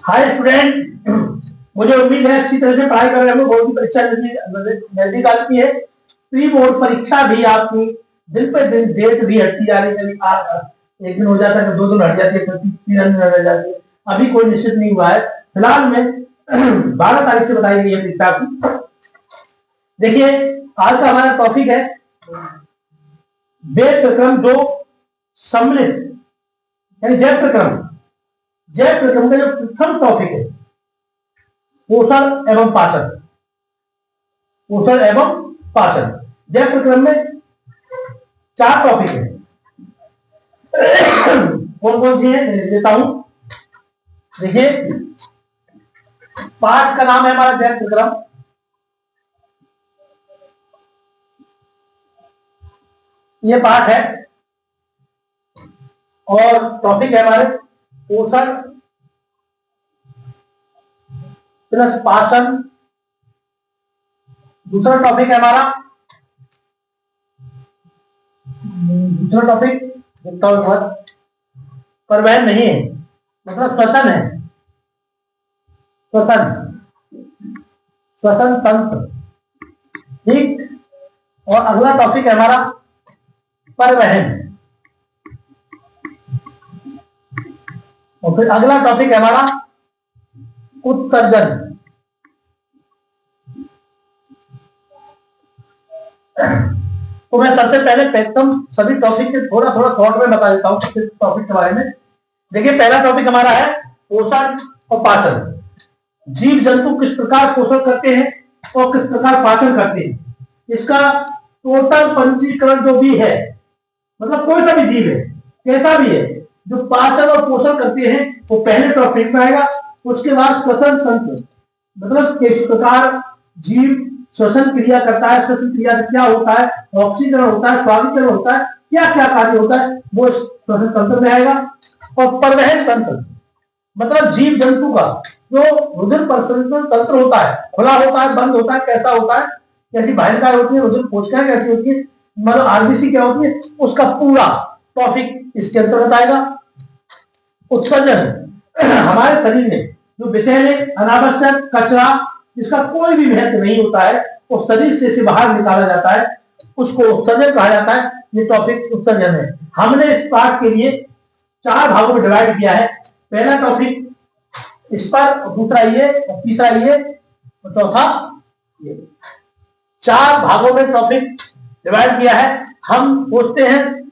Hi student, मुझे उम्मीद है अच्छी तरह से पढ़ाई कर रहे हो। बोर्ड की परीक्षा नजदीक आ चुकी है। प्री बोर्ड परीक्षा भी आपकी दिन पे दिन डेट भी हटती जा रही है। एक दिन हो जाता है, 2 दिन हट जाती है, फिर 3 दिन हट जाती है। अभी कोई निश्चित नहीं हुआ है। फिलहाल में 12 तारीख से बताई गई है परीक्षा की। देखिए, आज का हमारा टॉपिक है वेद प्रक्रम 2 सम्मिलित, यानी जय प्रक्रम। जय प्रक्रम का जो प्रथम टॉपिक है पोषण एवं पाचन। पोषण एवं पाचन जय प्रक्रम में 4 टॉपिक है। कौन कौन सी है देता हूं। देखिए, पाठ का नाम है हमारा जय प्रक्रम। ये पाठ है और टॉपिक है हमारे पोषण प्लस पाचन। दूसरा टॉपिक है हमारा, दूसरा टॉपिक परिवहन नहीं है, मतलब श्वसन है। श्वसन तंत्र, ठीक। और अगला टॉपिक है हमारा परिवहन। और फिर अगला टॉपिक है हमारा उत्सर्जन। तो मैं सबसे पहले एकदम सभी टॉपिक से थोड़ा थोड़ा शॉर्ट में बता देता हूँ टॉपिक के बारे में। देखिए, पहला टॉपिक हमारा है पोषण और पाचन। जीव जंतु किस प्रकार पोषण करते हैं और किस प्रकार पाचन करते हैं, इसका टोटल पंजीकरण जो भी है, मतलब कोई सा भी जीव है, कैसा भी है, जो पाचन और पोषण करते हैं, वो पहले टॉपिक में आएगा। उसके बाद श्वसन तंत्र, मतलब किस प्रकार जीव श्वसन क्रिया करता है, श्वसन क्रिया से क्या होता है, ऑक्सीकरण होता है, स्वादिकरण होता है, क्या क्या कार्य होता है, वो श्वसन तंत्र में आएगा। और परिवहन तंत्र, मतलब जीव जंतु का जो रुधिर परिसंचरण तंत्र होता है, खुला होता है, बंद होता है, कैसा होता है, कैसी बाह्यकाय होती है, रुधिर कोशिकाएं कैसी होती है, मतलब आरबीसी क्या होती है, उसका पूरा टॉपिक इसके अंतर्गत आएगा। उत्सर्जन, हमारे शरीर में जो विषैले अनावश्यक कचरा जिसका कोई भी महत्व नहीं होता है, वो शरीर से बाहर निकाला जाता है, उसको उत्सर्जन कहा जाता है। ये टॉपिक उत्सर्जन है। हमने इस पाठ के लिए 4 भागों में डिवाइड किया है। पहला टॉपिक इस पर, दूसरा ये, और तीसरा ये, और चौथा ये। 4 भागों में टॉपिक डिवाइड किया है। हम सोचते हैं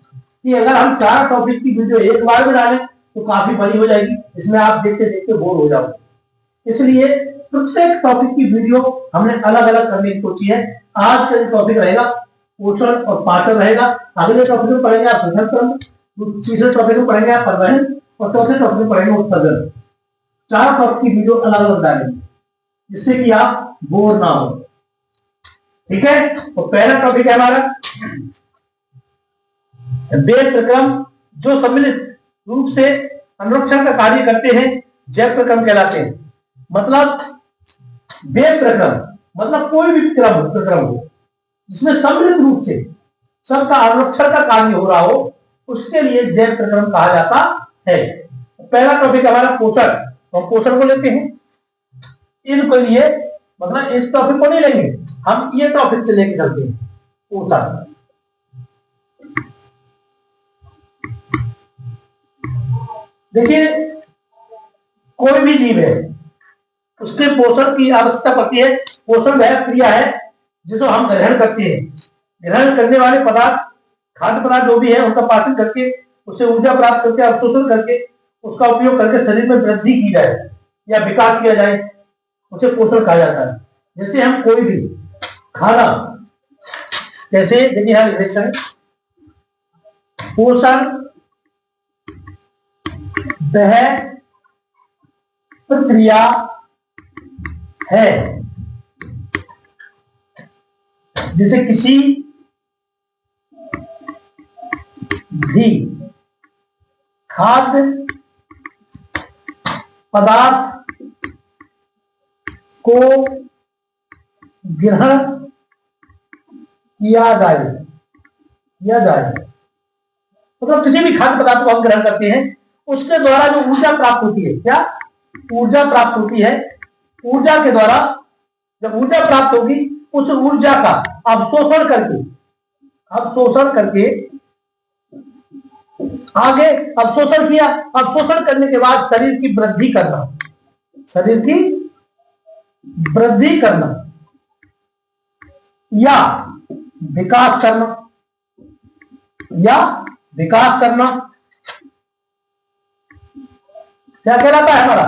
कि अगर हम 4 टॉपिक की वीडियो एक बार में डालें तो काफी बड़ी हो जाएगी, इसमें आप देखते देखते बोर हो जाओगे। इसलिए प्रत्येक टॉपिक की वीडियो हमने अलग अलग करने की सोची है। आज का जो टॉपिक रहेगा पोषण और पाचन रहेगा। अगले टॉपिक में पढ़ेंगे आप श्वसन तंत्र, तीसरे टॉपिक में पढ़ेंगे आप परिवहन, और चौथे टॉपिक में पढ़ेंगे उत्सर्जन। 4 टॉपिक की वीडियो अलग अलग डालेंगे जिससे कि आप बोर ना हो, ठीक है। तो पहला टॉपिक है हमारा वेद प्रक्रम जो सम्मिलित रूप से संरक्षण का कार्य करते हैं, जैव प्रक्रम कहलाते हैं। मतलब वेद प्रक्रम मतलब कोई भी प्रक्रम हो जिसमें सम्मिलित रूप से सबका आरक्षण का कार्य हो रहा हो, उसके लिए जैव प्रक्रम कहा जाता है। पहला टॉपिक हमारा पोषण, और पोषण को लेते हैं। इनके लिए मतलब इस टॉपिक को नहीं लेंगे, हम ये टॉपिक से लेके चलते हैं पोषण। देखिए, कोई भी जीव है उसके पोषण की आवश्यकता पड़ती है। पोषण वह क्रिया है जिसको हम ग्रहण करते हैं। ग्रहण करने वाले पदार्थ, खाद्य पदार्थ जो भी है, उनका पाचन करके, उससे ऊर्जा प्राप्त करके, अवशोषण करके, उसका उपयोग करके शरीर में वृद्धि की जाए या विकास किया जाए, उसे पोषण कहा जाता है। जैसे हम कोई भी खाना, जैसे देखिए यहाँ रिलेक्शन, पोषण वह प्रक्रिया है जिसे किसी भी खाद्य पदार्थ को ग्रहण किया जाए, मतलब किसी भी खाद्य पदार्थ को हम ग्रहण करते हैं, उसके द्वारा जो ऊर्जा प्राप्त होती है, क्या ऊर्जा प्राप्त होती है। ऊर्जा के द्वारा जब ऊर्जा प्राप्त होगी, उस ऊर्जा का अवशोषण करके आगे अवशोषण किया। अवशोषण करने के बाद शरीर की वृद्धि करना या विकास करना क्या कहलाता है? हमारा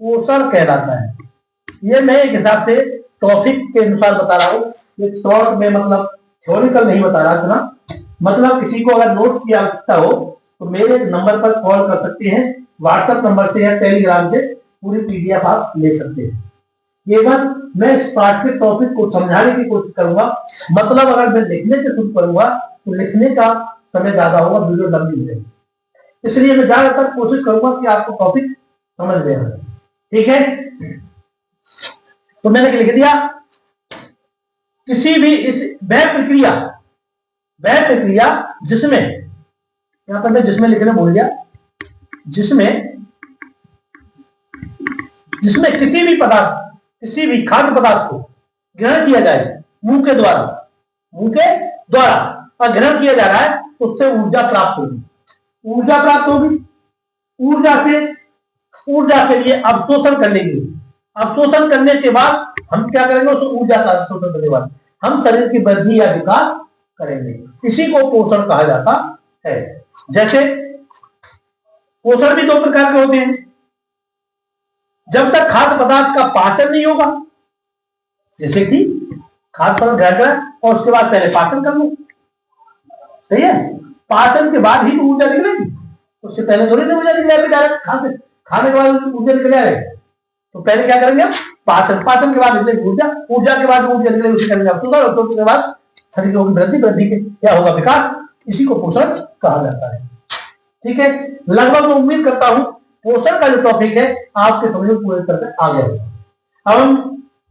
पोषण कहलाता है। ये मैं एक हिसाब से टॉपिक के अनुसार बता रहा हूं, ये शॉर्ट में मतलब थ्योरिकल नहीं बता रहा इतना। मतलब किसी को अगर नोट्स की आवश्यकता हो तो मेरे नंबर पर कॉल कर सकते हैं, व्हाट्सएप नंबर से या टेलीग्राम से पूरी पीडीएफ आप ले सकते हैं। केवल मैं इस पाठ के टॉपिक को समझाने की कोशिश करूंगा। मतलब अगर मैं लिखने से शुरू करूंगा तो लिखने का समय ज्यादा होगा, वीडियो लंबी हो जाएगी। इसलिए मैं ज्यादातर कोशिश करूंगा कि आपको टॉपिक समझ में आए। ठीक है, तो मैंने लिख दिया किसी भी इस वह प्रक्रिया जिसमें, यहां पर मैं जिसमें लिखने भूल गया, जिसमें किसी भी खाद्य पदार्थ को ग्रहण किया जाए मुंह के द्वारा और ग्रहण किया जा रहा है तो उससे ऊर्जा प्राप्त होगी। ऊर्जा के लिए अवशोषण कर लेंगे। अवशोषण करने के बाद हम क्या करेंगे? उस ऊर्जा का अवशोषण करने के बाद हम शरीर की वृद्धि या विकास करेंगे। इसी को पोषण कहा जाता है। जैसे पोषण भी दो प्रकार के होते हैं। जब तक खाद्य पदार्थ का पाचन नहीं होगा, जैसे कि खाद्य पदार्थ ग्रहण करें और उसके बाद पहले पाचन कर लो, सही है। पाचन के बाद ही तो ऊर्जा निकलेगी, उससे पहले थोड़ी ना ऊर्जा निकलेगी। डायरेक्ट खाने के बाद ऊर्जा निकल आए तो पहले क्या करेंगे? पाचन के बाद निकलेगी ऊर्जा के बाद ऊर्जा निकलेगी, उसे करेंगे अवशोषण के बाद शरीर की वृद्धि के क्या होगा? विकास। इसी को पोषण कहा जाता है। ठीक है, लगभग मैं उम्मीद करता हूं पोषण का जो टॉपिक है आपके समझ में पूरी तरह से आ गया। अब हम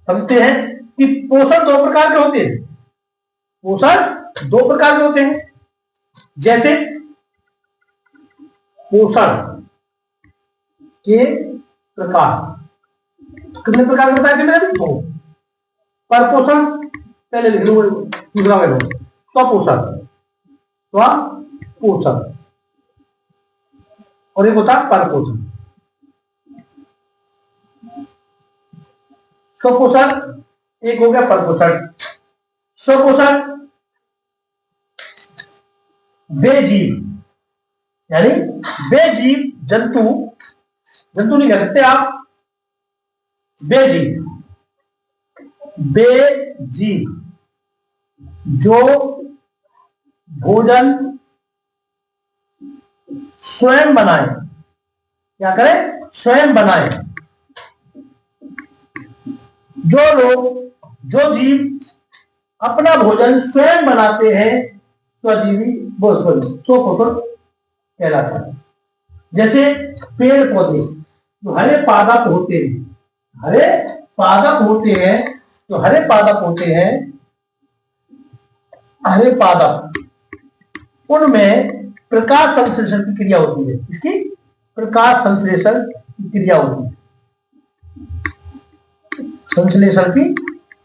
समझते हैं कि पोषण दो प्रकार के होते हैं। जैसे पोषण के प्रकार कितने प्रकार के बताए थे मैंने? दो। पर पोषण पहले लिख लो, दूसरा में स्वपोषण और एक होता है परपोषण। स्वपोषण एक हो गया, परपोषण। स्वपोषण वे जीव, यानी वे जीव, जंतु नहीं कह सकते आप, वे जीव जो भोजन स्वयं बनाए। क्या करें? स्वयं बनाए। जो जीव अपना भोजन स्वयं बनाते हैं स्वजीवी स्वपोषण कहलाता है। जैसे पेड़ पौधे जो हरे पादप उनमें प्रकाश संश्लेषण की क्रिया होती है। इसकी प्रकाश संश्लेषण की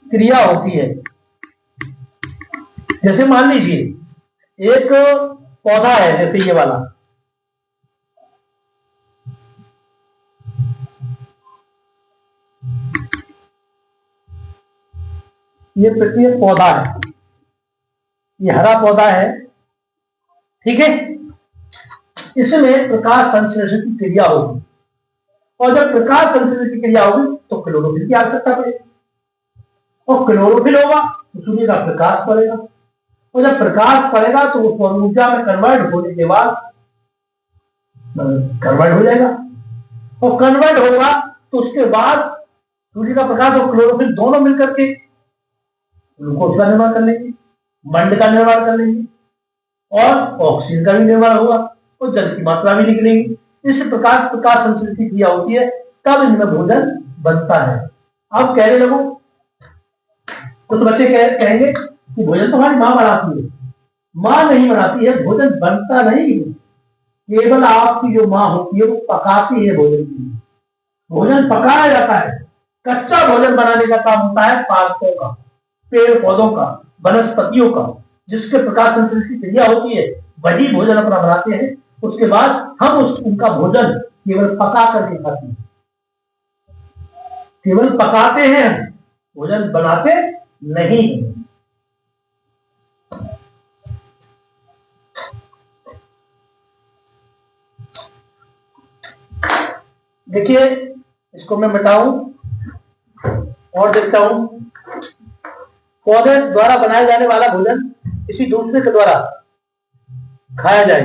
क्रिया होती है। जैसे मान लीजिए एक पौधा है, जैसे ये वाला, ये पृथ्वी एक पौधा है, ये हरा पौधा है। ठीक है, इसमें प्रकाश संश्लेषण की क्रिया होगी और जब प्रकाश संश्लेषण की क्रिया होगी तो क्लोरोफिल की आवश्यकता पड़ेगी और क्लोरोफिल होगा तो सूर्य का प्रकाश पड़ेगा और जब प्रकाश पड़ेगा तो वो ऊर्जा में कन्वर्ट होने के बाद कन्वर्ट हो जाएगा और कन्वर्ट होगा तो उसके बाद सूर्य का प्रकाश और क्लोरोफिल दोनों मिलकर के ग्लूकोज का निर्माण कर लेंगे, मंड का निर्माण कर लेंगे और ऑक्सीजन का भी निर्माण होगा और जल की मात्रा भी निकलेगी। इस प्रकार प्रकाश संश्लेषण की क्रिया होती है, तब इनमें भोजन बनता है। अब कहने लगो, कुछ बच्चे कहेंगे कि भोजन तो हमारी माँ बनाती है। माँ नहीं बनाती है, भोजन बनता नहीं है, केवल आपकी जो माँ होती है वो पकाती है भोजन के लिए। भोजन पकाया जाता है। कच्चा भोजन बनाने का काम होता है पादपों का, पेड़ पौधों का, वनस्पतियों का, जिसके प्रकाश संश्लेषण की क्रिया होती है, वही भोजन अपना बनाते हैं। उसके बाद हम उनका भोजन केवल पका करके खाते हैं, केवल पकाते हैं, हम भोजन बनाते नहीं। देखिए, इसको मैं मिटाऊं और देखता हूं। पौधे द्वारा बनाए जाने वाला भोजन किसी दूसरे के द्वारा खाया जाए,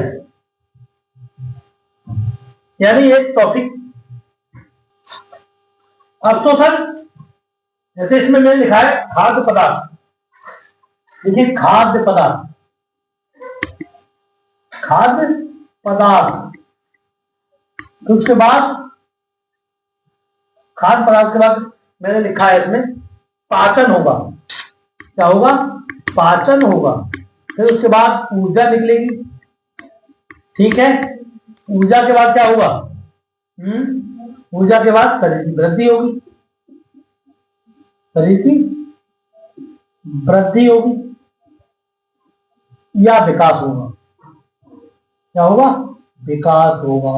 यानी एक टॉपिक अवशोषण। जैसे इसमें मैंने लिखा है खाद्य पदार्थ, देखिए खाद्य पदार्थ, खाद्य पदार्थ, तो उसके बाद खाद्य पदार्थ के बाद मैंने लिखा है इसमें पाचन होगा। क्या होगा? पाचन होगा। फिर उसके बाद ऊर्जा निकलेगी, ठीक है। ऊर्जा के बाद क्या होगा? ऊर्जा के बाद शरीर की वृद्धि होगी, शरीर की वृद्धि होगी या विकास होगा। क्या होगा? विकास होगा।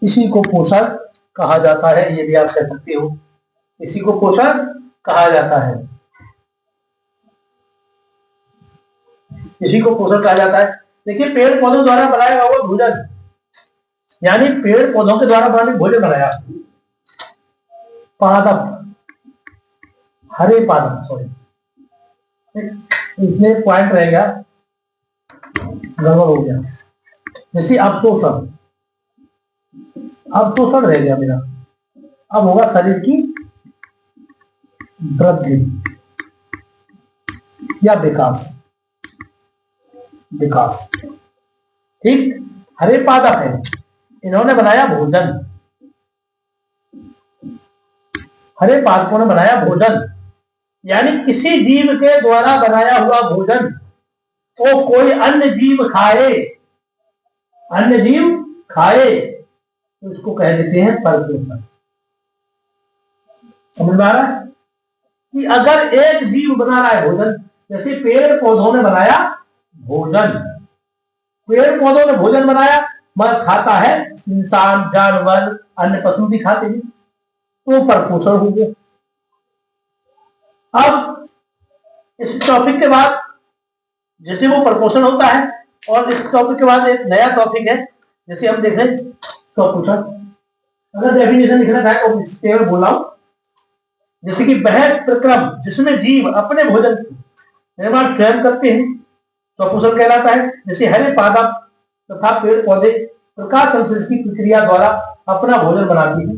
इसी को पोषण कहा जाता है, ये भी आप कह सकते हो, इसी को पोषण कहा जाता है, इसी को पोषण कहा जाता है। देखिए, पेड़ पौधों द्वारा बनाया हुआ भोजन, यानी पेड़ पौधों के द्वारा बनाने भोजन बनाया, पादप, हरे पादप, सॉरी इसमें पॉइंट रहेगा, गड़बड़ हो गया। जैसे अवशोषण, अवशोषण रह गया मेरा, अब होगा शरीर की वृद्धि या विकास, विकास, ठीक। हरे पादप है, इन्होंने बनाया भोजन, हरे पादपों ने बनाया भोजन, यानी किसी जीव के द्वारा बनाया हुआ भोजन को कोई अन्य जीव खाए, अन्य जीव खाए, तो इसको कह देते हैं परपोषण। समझ में आ रहा है कि अगर एक जीव बना रहा है भोजन, जैसे पेड़ पौधों ने बनाया भोजन, पेड़ पौधों ने भोजन बनाया, मगर खाता है इंसान, जानवर, अन्य पशु भी खाते हैं, तो परपोषण हो गया। अब इस टॉपिक के बाद जैसे वो परपोषण होता है, और इस टॉपिक के बाद एक नया टॉपिक है, जैसे हम देख रहे हैं स्वपोषण। अगर डेफिनेशन लिखना चाहे तो केवल बोल रहा हूं, जैसे कि वह प्रक्रम जिसमें जीव अपने भोजन निर्माण स्वयं करते हैं, स्वपोषण कहलाता है। जैसे हरे पादप तथा पेड़ पौधे प्रकाश संश्लेषण की प्रक्रिया द्वारा अपना भोजन बनाते हैं,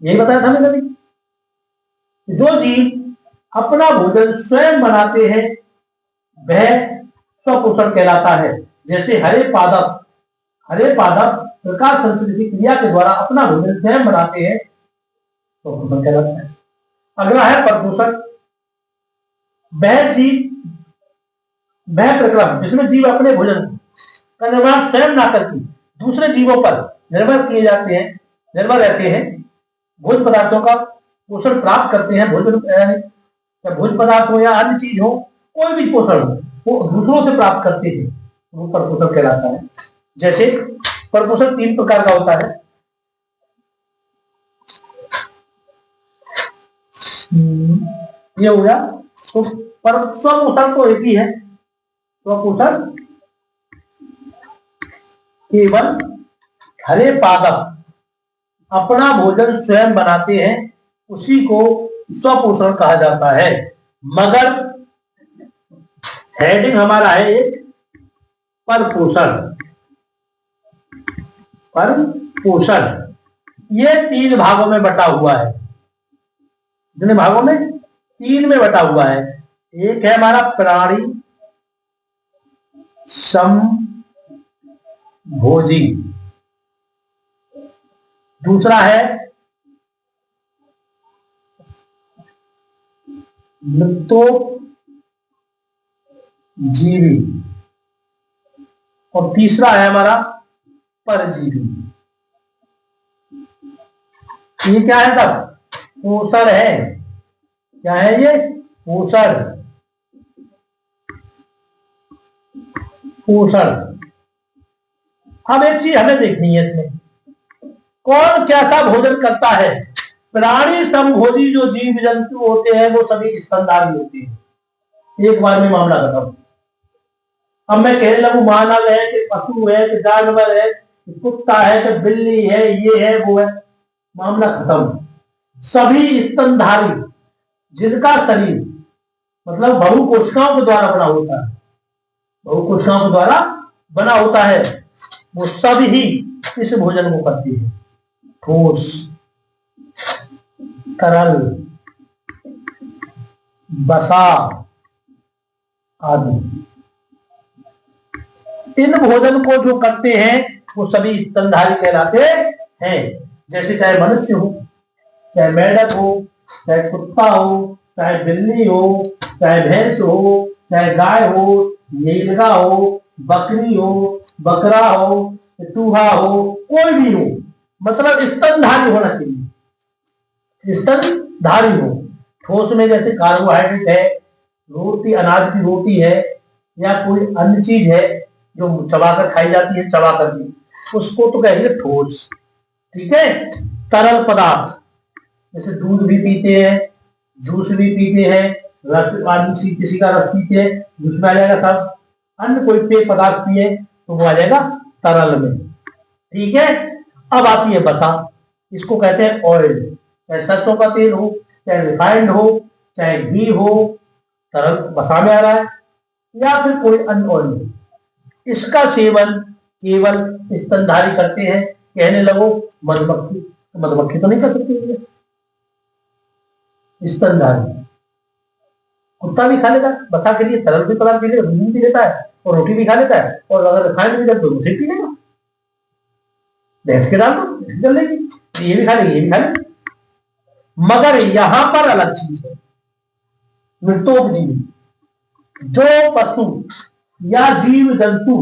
यही बताया था मैंने अभी। जो जीव अपना भोजन स्वयं बनाते हैं वह स्वपोषण कहलाता है। जैसे हरे पादप, हरे पादप प्रकाश संश्लेषण की क्रिया के द्वारा अपना भोजन स्वयं बनाते हैं, स्वपोषण कहलाता है। अगला है परपोषण। वह जीव, वह प्रक्रम जिसमें जीव अपने भोजन का निर्माण स्वयं ना करके दूसरे जीवों पर निर्भर किए जाते हैं, निर्भर रहते हैं, भोज्य पदार्थों का पोषण प्राप्त करते हैं। भोजन भोज्य पदार्थ हो या अन्य चीज हो, कोई भी पोषण हो, वो दूसरों से प्राप्त करते हैं, वो परपोषण कहलाता है। जैसे परपोषण 3 प्रकार का होता है। ये हो गया, तो स्वपोषण तो एक ही है, स्वपोषण केवल हरे पादप अपना भोजन स्वयं बनाते हैं, उसी को स्वपोषण कहा जाता है। मगर हेडिंग हमारा है एक परपोषण, परपोषण। ये 3 भागों में बटा हुआ है, कितने भागों में? 3 में बटा हुआ है। एक है हमारा प्राणी समभोजी, दूसरा है मृतोपजीवी, और तीसरा है हमारा परजीवी। ये क्या है तब? पोषण है। क्या है ये? पोषण। पोषण। अब एक चीज हमें देखनी है इसमें, कौन कैसा भोजन करता है? प्राणी समभोजी जो जीव जंतु होते हैं वो सभी स्तनधारी होते हैं। एक बार में मामला खत्म। अब मैं कहने लगूं मानव है कि पशु है कि जानवर है कि कुत्ता है कि बिल्ली है, ये है वो है, मामला खत्म। सभी स्तनधारी जिनका शरीर मतलब बहुकोशिकाओं के द्वारा बना होता है, बहुकोशिकाओं के द्वारा बना होता है, वो सभी इस भोजन को करते हैं। ठोस, तरल, बसा आदि। इन भोजन को जो करते हैं वो सभी स्तनधारी कहलाते हैं। जैसे चाहे मनुष्य हो, चाहे मेंढक हो, चाहे कुत्ता हो, चाहे बिल्ली हो, चाहे भैंस हो, चाहे गाय हो, नीलगा हो, बकरी हो, बकरा हो, चूहा हो, कोई भी हो, मतलब स्तनधारी होना चाहिए। स्तनधारी हो। ठोस में जैसे कार्बोहाइड्रेट है, रोटी अनाज की रोटी है, या कोई अन्य चीज है जो चबाकर खाई जाती है, चबा करके, उसको तो कहेंगे ठोस। ठीक है। तरल पदार्थ जैसे दूध भी पीते हैं, जूस भी पीते हैं, रस आदि किसी का रस पीते हैं, जूस में आ जाएगा सब। अन्य कोई पेय पदार्थ पिए तो वो आ जाएगा तरल में। ठीक है। अब आती है बसा, इसको कहते हैं ऑयल। चाहे सरसों का तेल हो, चाहे रिफाइंड हो, चाहे घी हो, तरल बसा में आ रहा है, या फिर कोई अन्य ऑयल हो। इसका सेवन केवल स्तनधारी करते हैं। कहने लगो मधुमक्खी, मधुमक्खी तो नहीं कर सकती। स्तनधारी कुत्ता भी खा लेता है बसा के लिए, तरल भी पदार्थ पी लेता है, दूध भी लेता है और रोटी भी खा लेता है, और अगर रिफाइंड भी तो उसे पी लेगा। भैंस के डाल दो चल लेगी, ये भी खा लेगी, ये भी खा लेगी। मगर यहां पर अलग चीज है, मृतोपजीवी। जो पशु या जीव जंतु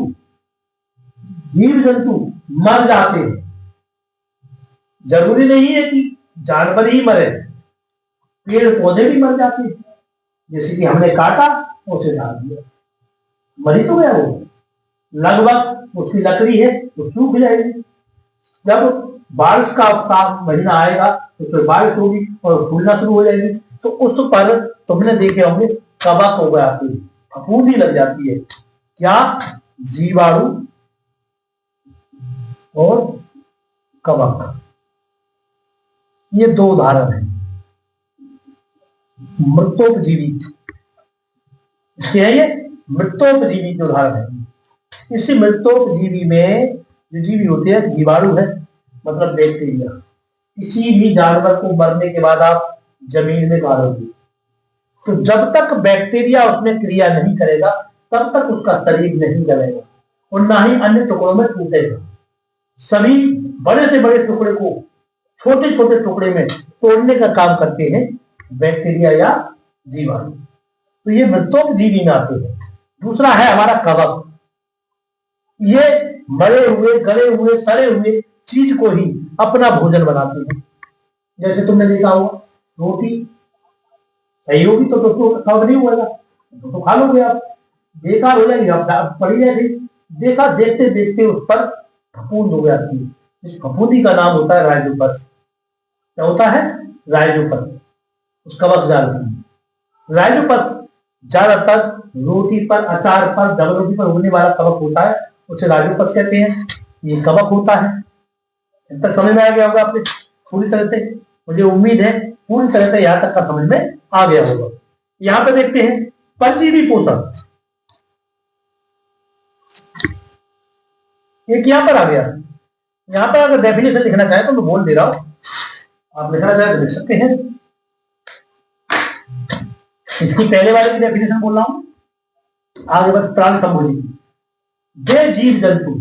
मर जाते हैं, जरूरी नहीं है कि जानवर ही मरे, पेड़ पौधे भी मर जाते हैं। जैसे कि हमने काटा, उसे डाल दिया, मरी तो गया वो, लगभग उसकी लकड़ी है तो सूख जाएगी। जब बारिश का महीना आएगा तो फिर बारिश होगी और फूलना शुरू हो जाएगी, तो उस पर तुमने देखे होंगे कवक हो गया, फफूंदी लग जाती है। क्या? जीवाणु और कवक, ये दो उदाहरण है मृतोपजीवी। इसके है ये मृतोपजीवी के उदाहरण है। इस मृतोपजीवी में जो जीवी होते हैं, जीवाणु है मतलब बैक्टीरिया। किसी भी जानवर को मरने के बाद आप जमीन में गाड़ोगे तो जब तक बैक्टीरिया उसमें क्रिया नहीं करेगा तब तक उसका शरीर नहीं गलेगा और ना ही अन्य टुकड़ों में टूटेगा। सभी बड़े से बड़े टुकड़े को छोटे छोटे टुकड़े में तोड़ने का काम करते हैं बैक्टीरिया या जीवाणु। तो ये मृतोपजीवी में आते हैं। दूसरा है हमारा कवक। ये मरे हुए, गले हुए, सड़े हुए चीज को ही अपना भोजन बनाते हैं। जैसे तुमने देखा होगा रोटी सही होगी तो दोस्तों नहीं होगा तो खा लोगे आप, बेकार हो जाएगी आप पड़ी जाएगी। देखा देखते देखते उस पर फफूंद हो जाती है। इस फफूंदी का नाम होता है राइजोपस। क्या होता है? राइजोपस। उस कवक जाल की राइजोपस ज्यादातर रोटी पर, अचार पर, डबल रोटी पर उगने वाला कवक होता है, उसे राइजोपस कहते हैं। ये कवक होता है। अब तक समझ में आ गया होगा आपने पूरी तरह से, मुझे उम्मीद है पूरी तरह से यहां तक का समझ में आ गया होगा। यहां पे देखते हैं परजीवी पोषण। एक यहां पर आ गया। यहां पर अगर डेफिनेशन लिखना चाहे तो मैं बोल दे रहा हूं, आप लिखना चाहे तो लिख सकते हैं। इसकी पहले वाले की डेफिनेशन बोल रहा हूं, आगे बस प्राण संभोजी। वे जीव जंतु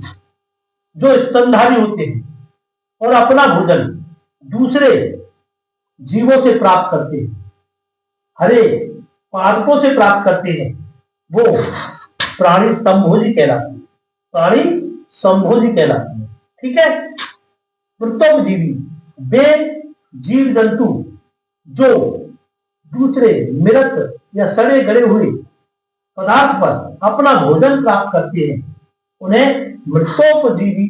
जो स्तनधारी होते हैं और अपना भोजन दूसरे जीवों से प्राप्त करते हैं, हरे पादपों से प्राप्त करते हैं, वो प्राणी संभोजी कहलाते हैं। प्राणी संभोजी कहलाते हैं। ठीक है। मृतोपजीवी वे जीव जंतु जो दूसरे मृत या सड़े गले हुए पदार्थ पर अपना भोजन प्राप्त करते हैं उन्हें मृतोपजीवी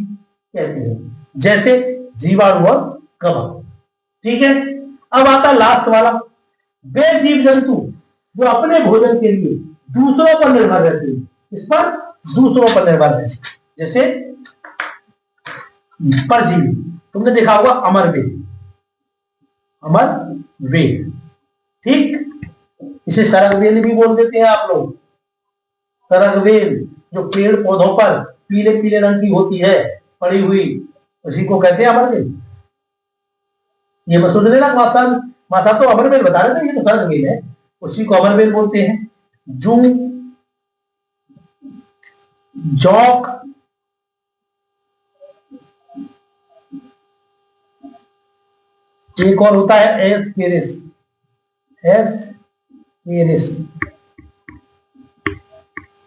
कहते हैं, जैसे जीवाणु और कवक। ठीक है, अब आता लास्ट वाला, वे जीव जंतु जो अपने भोजन के लिए दूसरों पर निर्भर रहते हैं, इस पर दूसरों पर निर्भर रहते हैं, जैसे परजीवी। तुमने देखा होगा अमरवेल, अमरवेल, ठीक, इसे सरगवेल भी बोल देते हैं आप लोग। सरगवेल जो पेड़ पौधों पर पीले पीले रंग की होती है पड़ी हुई, उसी को कहते हैं अमरवेल। ये मत सोच लेना मासा तो अमरवेल बता रहे थे, ये तो सरगवेल है, उसी को अमरवेल बोलते हैं। जू, जौक, एक और होता है एस्केरिस, एस्केरिस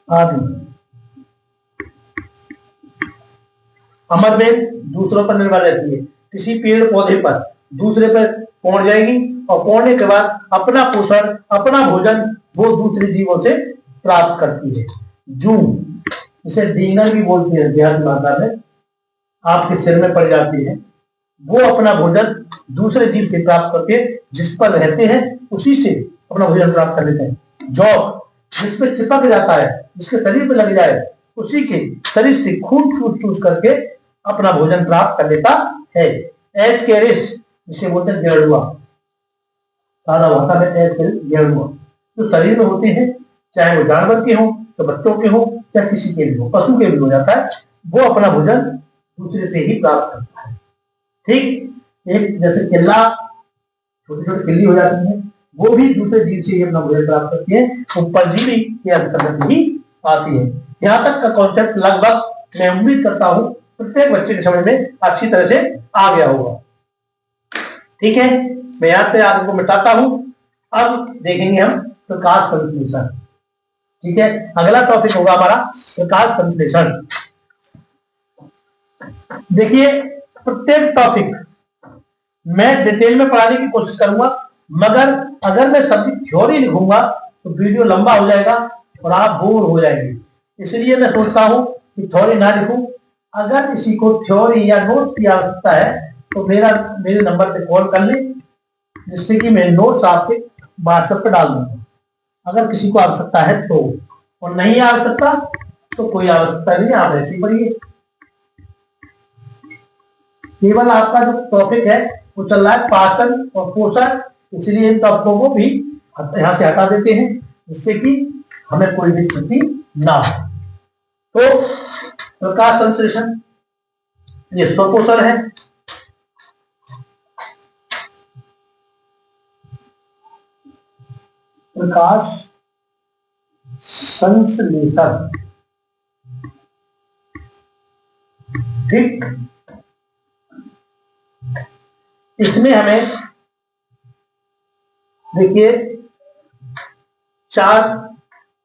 आदि। अमरवेल दूसरों पर निर्भर रहती है, किसी पेड़ पौधे पर दूसरे पर पहुंच जाएगी और पहुंचने के बाद अपना पोषण, अपना भोजन वो दूसरे जीवों से प्राप्त करती है। जू, इसे डींगर भी बोलते हैं देहाती भाषा में, आपके सिर में पड़ जाती है, वो अपना भोजन दूसरे जीव से प्राप्त करके जिस पर रहते हैं उसी से अपना भोजन प्राप्त कर लेते हैं। जौक, जिस पर चिपक जाता है, जिसके शरीर पर लग जाए, उसी के शरीर से खून चूस चूस करके अपना भोजन प्राप्त कर लेता है। एस्केरिस, जिसे बोलते हैं गेड़ुआ, सादा भाषा में एस्केरिस गेड़ुआ, जो शरीर में होते हैं, चाहे वो जानवर के हों, तो बच्चों के हों, या किसी के भी हो, पशु के भी हो जाता है, वो अपना भोजन दूसरे से ही प्राप्त करता है। ठीक, एक जैसे किल्ला, छोटी छोटी किल्ली हो जाती है, वो भी दूसरे जीव से ही अपना भोजन प्राप्त करती है, तो परजीवी के अंतर्गत ही आती है। यहाँ तक का कॉन्सेप्ट लगभग मैं उम्मीद करता हूँ प्रत्येक बच्चे के समझ में अच्छी तरह से आ गया होगा। ठीक है, मैं यहाँ से आपको मिटाता हूँ। अब देखेंगे हम प्रकाश संश्लेषण। ठीक है, अगला टॉपिक होगा हमारा प्रकाश संश्लेषण। देखिए, प्रत्येक टॉपिक मैं डिटेल में पढ़ाने की कोशिश करूंगा, मगर अगर मैं सभी थ्योरी लिखूंगा तो वीडियो लंबा हो जाएगा और आप बोर हो जाएंगे। इसलिए मैं सोचता हूं कि थ्योरी ना लिखूं। अगर किसी को थ्योरी या नोट की आवश्यकता है तो मेरे नंबर पे कॉल कर लें, जिससे कि मैं नोट्स आपके व्हाट्सएप पे डाल दूंगा। अगर किसी को आवश्यकता है तो, और नहीं आवश्यकता तो कोई आवश्यकता नहीं, आप ऐसे ही पढ़िए। केवल आपका जो टॉपिक है वो चल रहा है पाचन और पोषण, इसलिए इन टॉपिकों को भी यहाँ से हटा देते हैं, जिससे कि हमें कोई भी क्षति ना हो। तो प्रकाश संश्लेषण ये स्वपोषण है। प्रकाश संश्लेषण, ठीक, इसमें हमें देखिए 4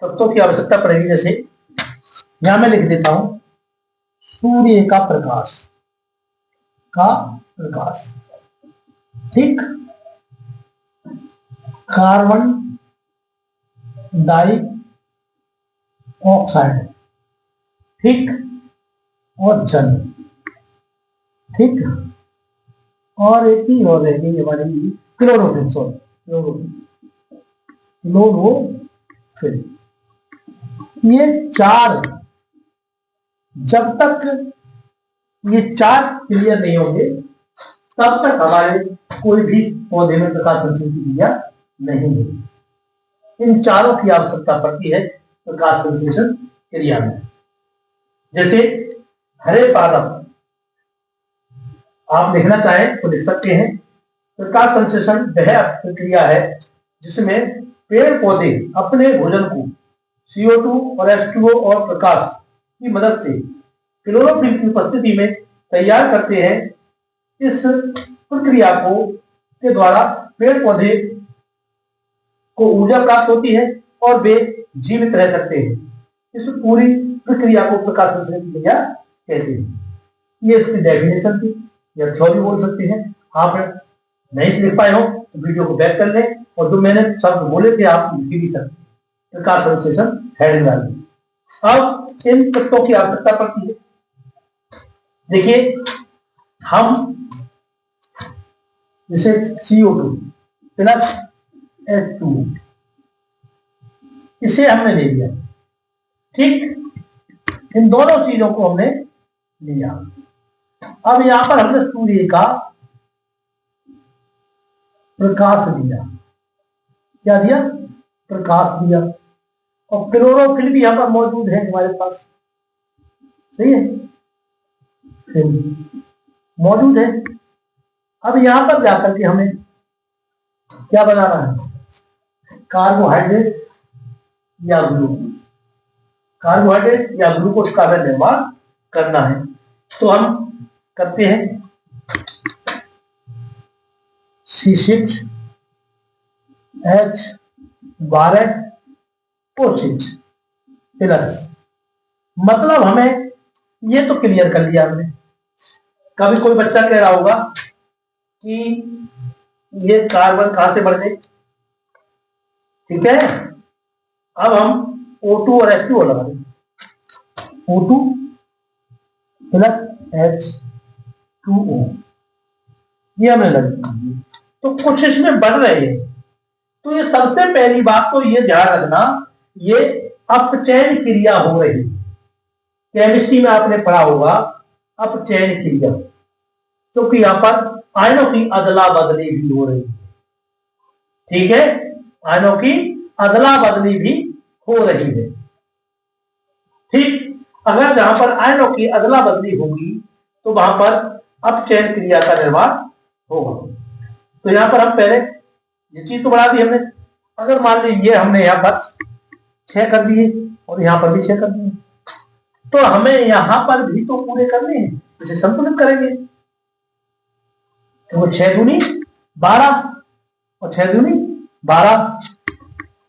तत्वों की आवश्यकता पड़ेगी। जैसे यहां मैं लिख देता हूं, सूर्य का प्रकाश, ठीक, कार्बन डाइऑक्साइड, ठीक, और जल, ठीक, और एक ही और रहेगी हमारी क्लोरोफिल, क्लोरोफिल। ये 4, जब तक ये 4 क्लियर नहीं होंगे तब तक हमारे कोई भी पौधे में प्रकाश संश्लेषण की क्रिया नहीं होगी। इन चारों की आवश्यकता पड़ती है प्रकाश संश्लेषण क्रिया में। जैसे हरे पादप आप लिखना चाहें तो लिख सकते हैं। प्रकाश संश्लेषण वह प्रक्रिया है जिसमें पेड़ पौधे अपने भोजन को CO2 और H2O और प्रकाश की मदद से क्लोरोफिल की उपस्थिति में तैयार करते हैं। इस प्रक्रिया के द्वारा पेड़ पौधे को ऊर्जा प्राप्त होती है और वे जीवित रह सकते हैं। इस पूरी प्रक्रिया को प्रकाश संश्लेषण की क्रिया कहते हैं। ये इसकी डेफिनेशन थी या थ्योरी बोल सकते हैं। आप नहीं लिख पाए हो तो वीडियो को बैक कर लें, और जो मैंने शब्द बोले थे आप लिख भी सकते। प्रकाश संश्लेषण हेडिंग डाल दी। अब इन तत्वों की आवश्यकता पड़ती है। देखिए, हम जैसे CO2 प्लस H2 इसे हमने ले लिया, ठीक, इन दोनों चीजों को हमने लिया। अब यहां पर हमने सूर्य का प्रकाश दिया। क्या दिया? प्रकाश दिया। और क्लोरोफिल भी यहां पर मौजूद है हमारे पास, सही है, मौजूद है। अब यहां पर जाकर के हमें क्या बनाना है? कार्बोहाइड्रेट या ग्लूकोज, कार्बोहाइड्रेट या ग्लूकोज का हमें निर्माण करना है। तो हम करते हैं C6H12O6 प्लस, मतलब हमें ये तो क्लियर कर लिया हमने। कभी कोई बच्चा कह रहा होगा कि ये कार्बन कहां से बढ़ गए, ठीक है। अब हम O2 और H2O लगा देंगे, O2 प्लस H2O, ये हमें लगा। तो कुछ इसमें बढ़ रहे हैं। तो ये सबसे पहली बात तो ये ध्यान रखना, ये अपचयन क्रिया हो रही है। केमिस्ट्री में आपने पढ़ा होगा अपचयन क्रिया, क्योंकि तो यहां पर आयनों की अदला बदली भी हो रही है, ठीक है, आयनों की अदला बदली भी हो रही है, ठीक। अगर जहां पर आयनों की अदला बदली होगी तो वहां पर अपचयन क्रिया का निर्माण होगा। तो यहां पर हम पहले ये चीज तो बढ़ा दी हमने। अगर मान लीजिए हमने यहां पर 6 कर दिए और यहां पर भी 6 कर दिए, तो हमें यहां पर भी तो पूरे करने हैं, इसे संतुलित करेंगे। तो 6 दूनी 12 और 6 दूनी 12,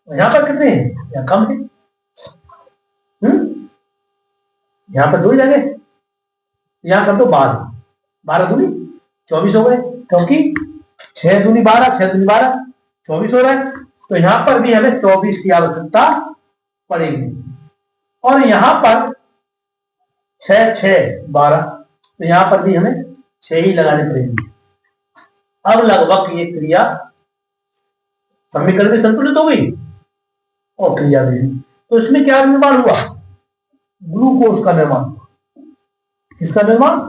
यहां पर कितने हैं? या कम है, यहां पर 2 ही लगे, यहां कर दो 12, 12 दूनी 24 हो गए, क्योंकि 6 दूनी 12, 6 दूनी 12, 24 हो रहा है। तो यहां पर भी हमें 24 की आवश्यकता पड़ेगी। और यहां पर 6 6 12, तो यहां पर भी हमें 6 ही लगाने पड़ेंगे। अब लगभग ये क्रिया समीकरण भी संतुलित हो गई और क्रिया भी। तो इसमें क्या निर्माण हुआ? ग्लूकोज का निर्माण हुआ। किसका निर्माण?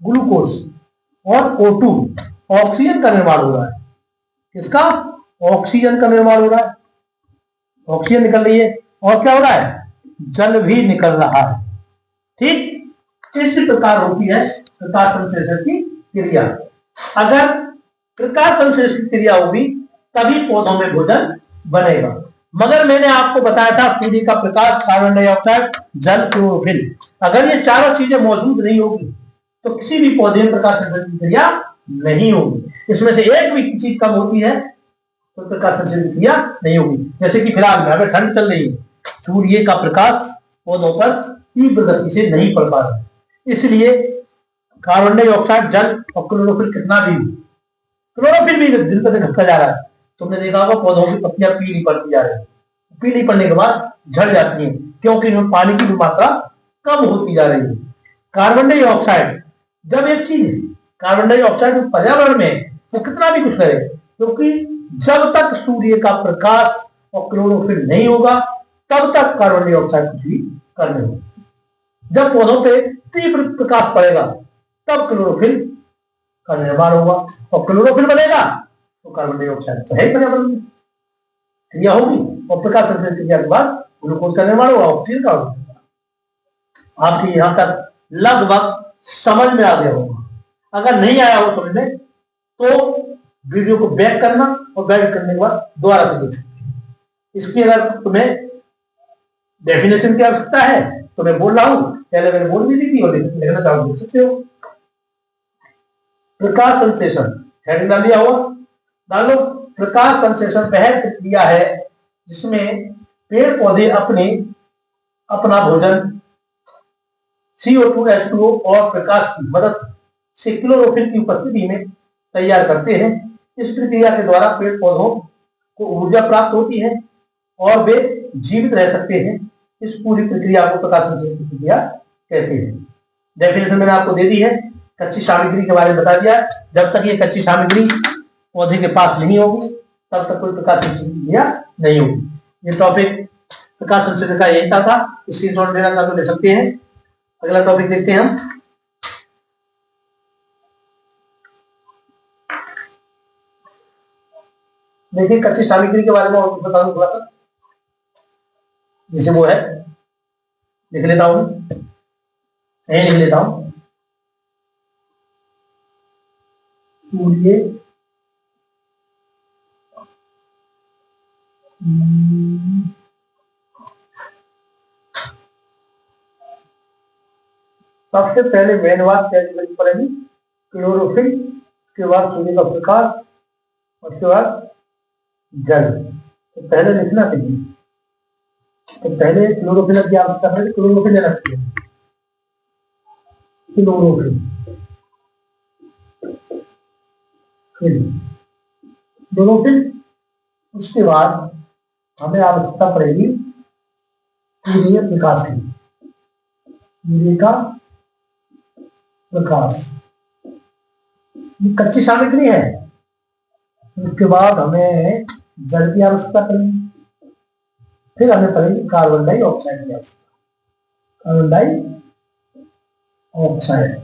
ग्लूकोज। और O2 ऑक्सीजन का निर्माण हो रहा है। किसका? ऑक्सीजन का निर्माण हो रहा है, ऑक्सीजन निकल रही है। और क्या हो रहा है? जल भी निकल रहा है, ठीक। इस प्रकार होती है प्रकाश संश्लेषण की क्रिया। अगर प्रकाश संश्लेषण की क्रिया होगी तभी पौधों में भोजन बनेगा। मगर मैंने आपको बताया था सूर्य का प्रकाश, कार्बन डाइऑक्साइड, जल, क्लोरोफिल, अगर ये चारों चीजें मौजूद नहीं होगी तो किसी भी पौधे में प्रकाश संश्लेषण की क्रिया नहीं होगी। इसमें से एक भी चीज कम होती है तो प्रकाश संश्लेषण की क्रिया नहीं होगी। जैसे कि फिलहाल में अगर ठंड चल रही है, सूर्य का प्रकाश पौधों पर तीव्र गति से नहीं पड़ पा रहा है, इसलिए कार्बन डाइऑक्साइड, जल और क्लोरोफिल कितना भी, क्लोरोफिल भी दिन पर दिन घटता जा रहा है। तुमने देखा होगा पौधों की पत्तियां पीली पड़ती जा रही है, पीली पड़ने के बाद झड़ जाती हैं, क्योंकि इनमें पानी की मात्रा कम होती जा रही है। कार्बन डाइऑक्साइड, जब एक चीज कार्बन डाइऑक्साइड पर्यावरण में वो कितना भी कुछ करे, क्योंकि जब तक सूर्य का प्रकाश और क्लोरोफिल नहीं होगा तब तक कार्बन डाइऑक्साइड कुछ भी करने होगा। जब पौधों पे तीव्र प्रकाश पड़ेगा तब क्लोरोफिल का निर्माण होगा, और क्लोरोफिल बनेगा तो कार्बन डाइऑक्साइड तो है पर्यावरण में, क्रिया होगी और प्रकाश संश्लेषण क्रिया के बाद ग्लूकोज का निर्माण होगा, ऑक्सीजन का होगा। आपके यहां तक लगभग समझ में आ गया होगा। अगर नहीं आया हो समझ में तो वीडियो को बैक करना और बैक करने के बाद दोबारा से देख सकते हैं। इसकी अगर तुम्हें डेफिनेशन की आवश्यकता है तो मैं बोल रहा हूं, पहले मैंने बोल भी दी थी और लिखना चाहो देख सकते हो। प्रकाश संश्लेषण हेडिंग डाल दिया हुआ, डालो। प्रकाश संश्लेषण वह प्रक्रिया है जिसमें पेड़ पौधे अपना भोजन CO2 H2O और प्रकाश की मदद से क्लोरोफिल की उपस्थिति में तैयार करते हैं। इस प्रक्रिया के द्वारा पेड़ पौधों को ऊर्जा प्राप्त होती है और वे जीवित रह सकते हैं। इस पूरी प्रक्रिया को प्रकाश संश्लेषण की प्रक्रिया कहते हैं। डेफिनेशन मैंने आपको दे दी है, कच्ची सामग्री के बारे में बता दिया। जब तक ये कच्ची सामग्री पौधे के पास नहीं होगी तब तक कोई प्रकाश संश्लेषण की क्रिया नहीं होगी। ये टॉपिक प्रकाश संश्लेषण का यही था। इसकी नोट लेना चाहते ले सकते हैं। अगला टॉपिक देखते हैं हम। देखिए कच्ची सामग्री के बारे में और कुछ बता दूं थोड़ा सा, जैसे वो है, लिख लेता हूं, यही लिख लेता हूं, सूर्य सबसे पहले मेन बात क्या पड़ेगी, क्लोरोफिल, उसके बाद सूर्य का प्रकाश, उसके बाद जल। तो पहले लिखना चाहिए, तो पहले क्लोरोफिल की आवश्यकता है, क्लोरोफिल लेना चाहिए, क्लोरोफिल, क्लोरोफिल। उसके बाद हमें आवश्यकता पड़ेगी सूर्य प्रकाश की, सूर्य का प्रकाश, ये कच्ची सामग्री है। उसके बाद हमें जल की आवश्यकता पड़ेगी, फिर हमें पड़ेगी कार्बन डाइऑक्साइड की आवश्यकता, कार्बन डाइऑक्साइड,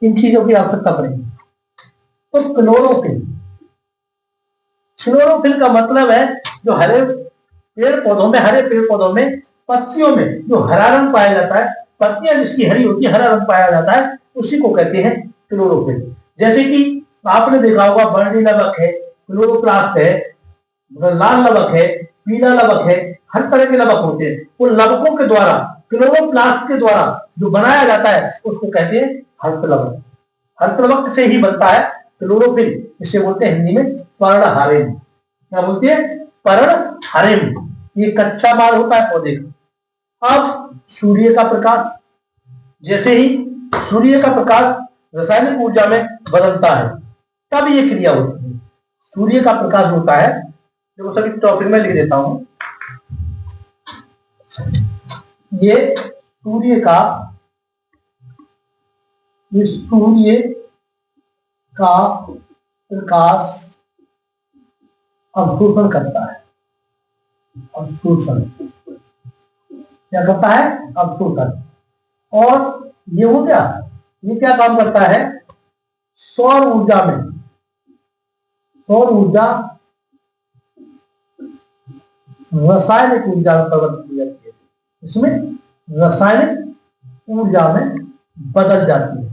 इन चीजों की आवश्यकता पड़ेगी। तो क्लोरोफिल, क्लोरोफिल का मतलब है जो हरे पेड़ पौधों में, हरे पेड़ पौधों में पत्तियों में जो हरा रंग पाया जाता है, पत्तियां जिसकी हरी होती है, हरा रंग पाया जाता है, उसी को कहते हैं क्लोरोफिल। जैसे कि आपने देखा होगा बर्नी लवक है, क्लोरोप्लास्ट है, लाल लवक है, पीला लवक है, हर तरह के लवक होते हैं। उन लवकों के द्वारा, क्लोरोप्लास्ट के द्वारा जो बनाया जाता है उसको कहते हैं हल्कलवक। हल्कलवक से ही बनता है क्लोरोफिल, इसे बोलते हैं हिंदी में पर्णहारेम। क्या बोलते हैं? पर्णहारेम। ये कच्चा माल होता है पौधे का। अब सूर्य का प्रकाश, जैसे ही सूर्य का प्रकाश रासायनिक ऊर्जा में बदलता है तब ये क्रिया होती है। सूर्य का प्रकाश होता है, जो सभी टॉपिक में लिख देता हूं, ये सूर्य का प्रकाश अवशोषण करता है। अवशोषण क्या करता है? अवशोषण। और ये हो गया, ये क्या काम करता है? सौर ऊर्जा में, सौर ऊर्जा रासायनिक ऊर्जा में परिवर्तित हो जाती है, इसमें रासायनिक ऊर्जा में बदल जाती है।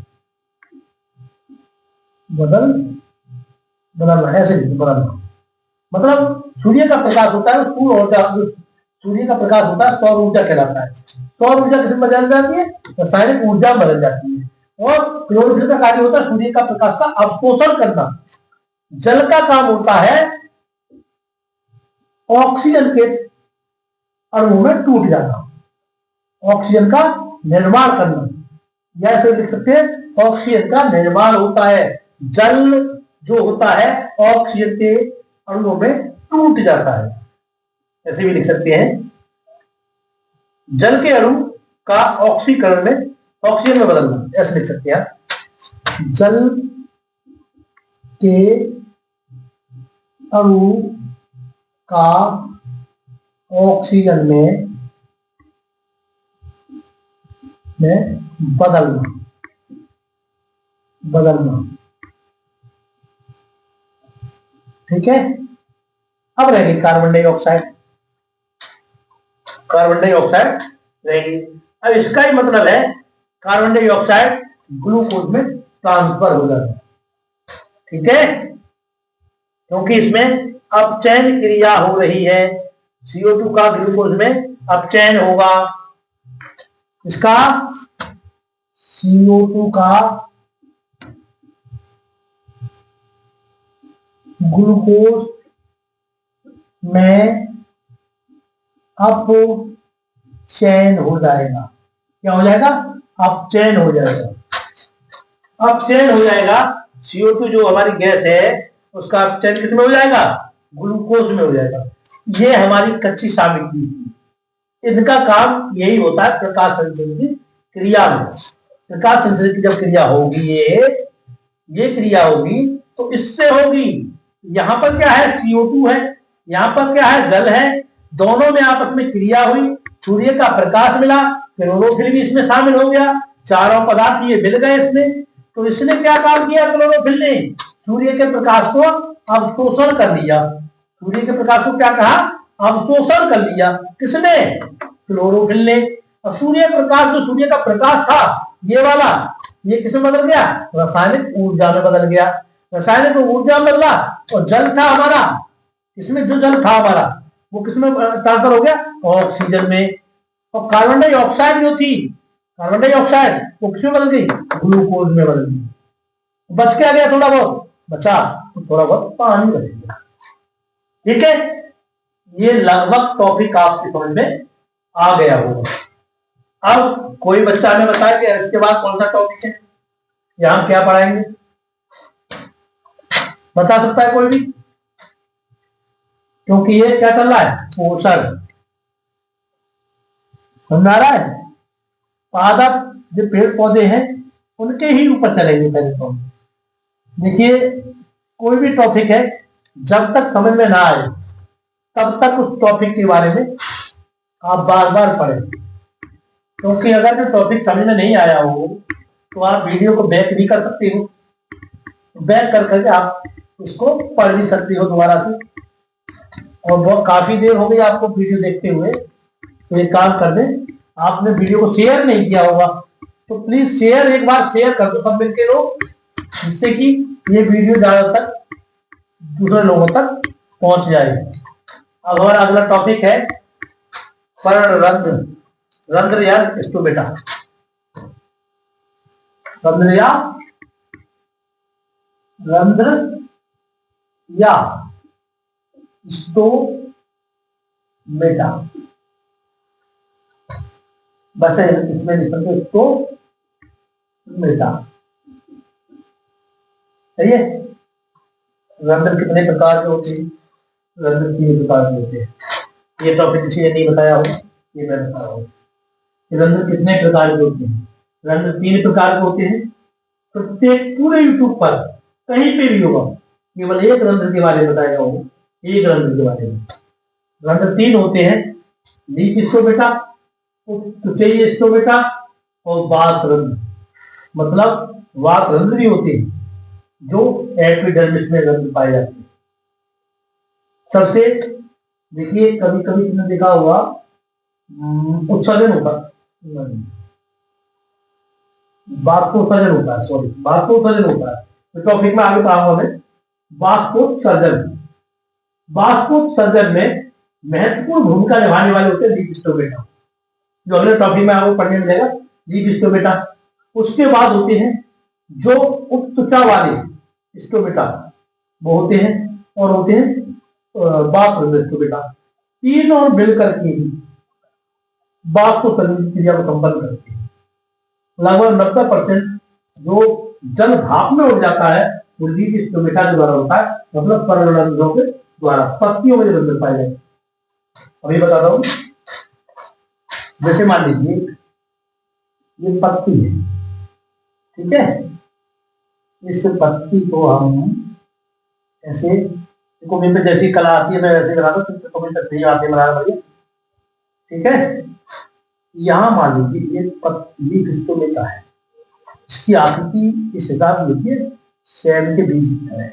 बदलना, ऐसे नहीं बदलना, मतलब सूर्य का प्रकाश होता है, सूर्य का प्रकाश होता है, सौर ऊर्जा कहलाता है। सौर ऊर्जा किसमें बदल जाती है? रासायनिक ऊर्जा बदल जाती है। और क्लोरोफिल का कार्य होता है सूर्य का प्रकाश का अवशोषण करना। जल का काम होता है ऑक्सीजन के अणु में टूट जाना, ऑक्सीजन का निर्माण करना, या ऐसे लिख सकते हैं ऑक्सीजन का निर्माण होता है। जल जो होता है ऑक्सीजन के अणुओं में टूट जाता है, ऐसे भी लिख सकते हैं। जल के अणु का ऑक्सीकरण में, ऑक्सीजन में बदलना, ऐसे लिख सकते हैं। जल के अणु का ऑक्सीजन में बदलना, ठीक है। अब रहेगी कार्बन डाइऑक्साइड, कार्बन डाइऑक्साइड रहेगी। अब इसका ही मतलब है कार्बन डाइऑक्साइड ग्लूकोज में ट्रांसफर हो जाता है, ठीक है, क्योंकि इसमें अपचयन क्रिया हो रही है। CO2 का ग्लूकोज में अपचयन होगा, इसका CO2 का ग्लूकोज में अपचयन हो जाएगा। क्या हो जाएगा? अपचयन हो जाएगा। अब चेंज हो जाएगा, CO2 जो हमारी गैस है उसका चेंज किस में हो जाएगा, ग्लूकोज में हो जाएगा। ये हमारी कच्ची सामग्री थी। इनका काम यही होता है प्रकाश संश्लेषण की क्रिया में। प्रकाश संश्लेषण की जब क्रिया होगी, ये क्रिया होगी तो इससे होगी। यहाँ पर क्या है, CO2 है, यहाँ पर क्या है, जल है, दोनों में आपस में क्रिया हुई, सूर्य का प्रकाश मिला, क्लोरोफिल भी इसमें शामिल हो गया, चारों पदार्थ ये मिल गए इसमें। तो इसने क्या काम किया, क्लोरोफिल ने सूर्य के प्रकाश को अवशोषण कर लिया। सूर्य के प्रकाश को क्या कहा, अवशोषण कर लिया। किसने, क्लोरोफिल ने। और सूर्य प्रकाश, जो सूर्य का प्रकाश था ये वाला, ये किसमें बदल गया, रासायनिक ऊर्जा में बदल गया। रासायनिक ऊर्जा में बदला और जल था हमारा, इसमें जो जल था हमारा वो किसमें ट्रांसफर हो गया, ऑक्सीजन में। और कार्बन डाइऑक्साइड जो थी, कार्बन डाइऑक्साइड वो किसमें बदल गई, ग्लूकोज में बदल गई। बच क्या गया, थोड़ा बहुत बचा, तो थोड़ा बहुत पानी बच गया। ठीक है, ये लगभग टॉपिक आपकी समझ में आ गया होगा। अब कोई बच्चा हमें बताए कि इसके बाद कौन सा टॉपिक है, यहां क्या पढ़ाएंगे, बता सकता है कोई भी? क्योंकि ये क्या चल रहा है, पोषण, समझ आ रहा है। पादप जो पेड़ पौधे हैं उनके ही ऊपर चलेंगे पहले तो। देखिए, कोई भी टॉपिक है जब तक समझ में ना आए तब तक उस टॉपिक के बारे में आप बार बार पढ़ें। क्योंकि अगर जो टॉपिक समझ में नहीं आया हो तो आप वीडियो को बैक भी कर सकते हो, बैक कर करके आप इसको पढ़ भी सकते हो दोबारा से। और बहुत काफी देर हो गई आपको वीडियो देखते हुए, तो एक काम कर दें, आपने वीडियो को शेयर नहीं किया होगा तो प्लीज शेयर, एक बार शेयर कर दो सब मिलके लोग, जिससे कि ये वीडियो ज्यादातर दूसरे लोगों तक पहुंच जाए। अब हमारा अगला टॉपिक है पर्णरंध्र, रंध्र या स्टोमेटा, रंध्र या रंध्र या स्टोमेटा, बस इसमें लिख सकते स्टोमेटा। सही है। रंध्र कितने प्रकार के होते हैं, रंध्र 3 प्रकार के होते हैं। ये टॉपिक किसी ने नहीं बताया होगा, ये मैं बता रहा हूँ। रंध्र कितने प्रकार के होते हैं, रंध्र 3 प्रकार के होते हैं। प्रत्येक पूरे यूट्यूब पर कहीं पे भी होगा केवल एक रंध्र के बारे में बताया होगा, एक रंध्र के बारे में। रंध्र 3 होते हैं, लीफ स्टोमेटा, उपचयी स्टोमेटा और वात रंध्र। मतलब वात रंध्र भी होते हैं जो एपिडर्मिस में रंध्र पाए जाते हैं। सबसे देखिए, कभी कभी तुमने देखा होगा उत्सर्जन होता, बाष्पोत्सर्जन होता है, सॉरी बाष्पोत्सर्जन होता है। तो टॉपिक में आगे पढ़ाऊंगा मैं बाष्पोत्सर्जन। बाष्पोत्सर्जन में महत्वपूर्ण भूमिका निभाने वाले होते हैं लीफ स्टोमेटा, जो अगले टॉपिक में आपको पढ़ने मिलेगा, लीफ स्टोमेटा। उसके बाद होते हैं जो उपत्वचा वाले स्टोमेटा, वो होते हैं, और होते हैं बाष्प स्टोमेटा। तीनों मिलकर के बाष्पोत्सर्जन क्रिया को संपन्न करते हैं। लगभग 90% जो जल भाप में उड़ जाता है वो लीफ स्टोमेटा के द्वारा होता है, मतलब पर्णरंध्रों के द्वारा, पत्तियों में जो रंध्र पाए जाते हैं। अभी बता रहा हूं, जैसे मान लीजिए ये पत्ती है, ठीक है, इस पत्ती को हम ऐसे, कॉपी पे जैसी कला आती है मैं वैसे बना दो, कॉपी तक नहीं आती बनाना बढ़िया, ठीक है। यहां मान लीजिए ये लीफ स्टोमेटा है, इसकी आकृति इस हिसाब से लिखिए, शैल के बीज की तरह।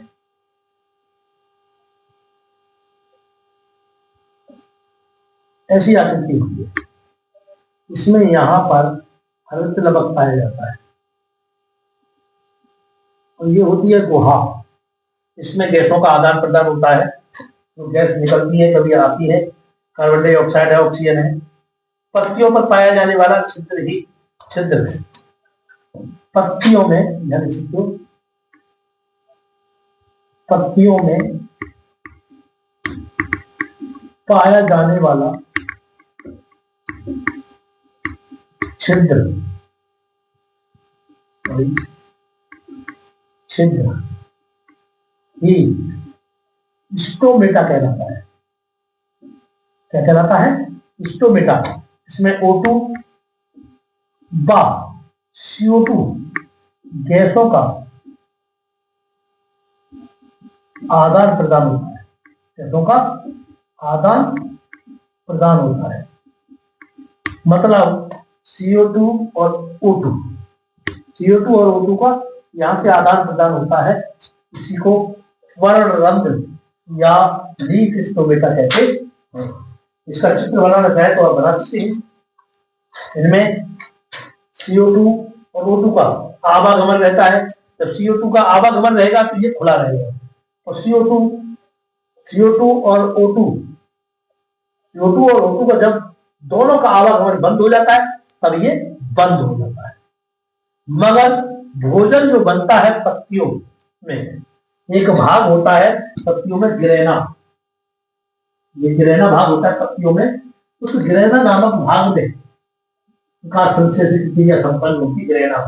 ऐसी आकृति होती है, इसमें यहां पर हरित लवक पाया जाता है, और ये होती है गुहा। इसमें गैसों का आदान प्रदान होता है, तो गैस निकलती है, कभी आती है, कार्बन डाइऑक्साइड है, ऑक्सीजन है। पत्तियों पर पाया जाने वाला छिद्र ही छिद्र है। पत्तियों में ध्यान सकते, पत्तियों में पाया जाने वाला छिद्र छिद्र ही स्टोमेटा कहलाता है। क्या कहलाता है? स्टोमेटा। इसमें O2 व CO2 गैसों का आदान प्रदान होता है। गैसों का आदान प्रदान होता है, मतलब CO2 और O2, CO2 और O2 का यहां से आदान प्रदान होता है। इसी को वर्णरंध्र या लीफ स्टोमेटा कहते हैं। इसका चित्र बनाना चाहे तो आप बना सकते हैं। इनमें CO2 और O2 का आवागमन रहता है। जब CO2 का आवागमन रहेगा तो ये खुला रहेगा, और CO2 और O2 का जब दोनों का आवागमन बंद हो जाता है तब ये बंद हो जाता है। मगर भोजन जो बनता है पत्तियों में, एक भाग होता है पत्तियों में गिरेना, ये गिरेना भाग होता है पत्तियों में। उस गिरेना नामक भाग में का संश्लेषित क्रिया संपन्न होती गिरेना,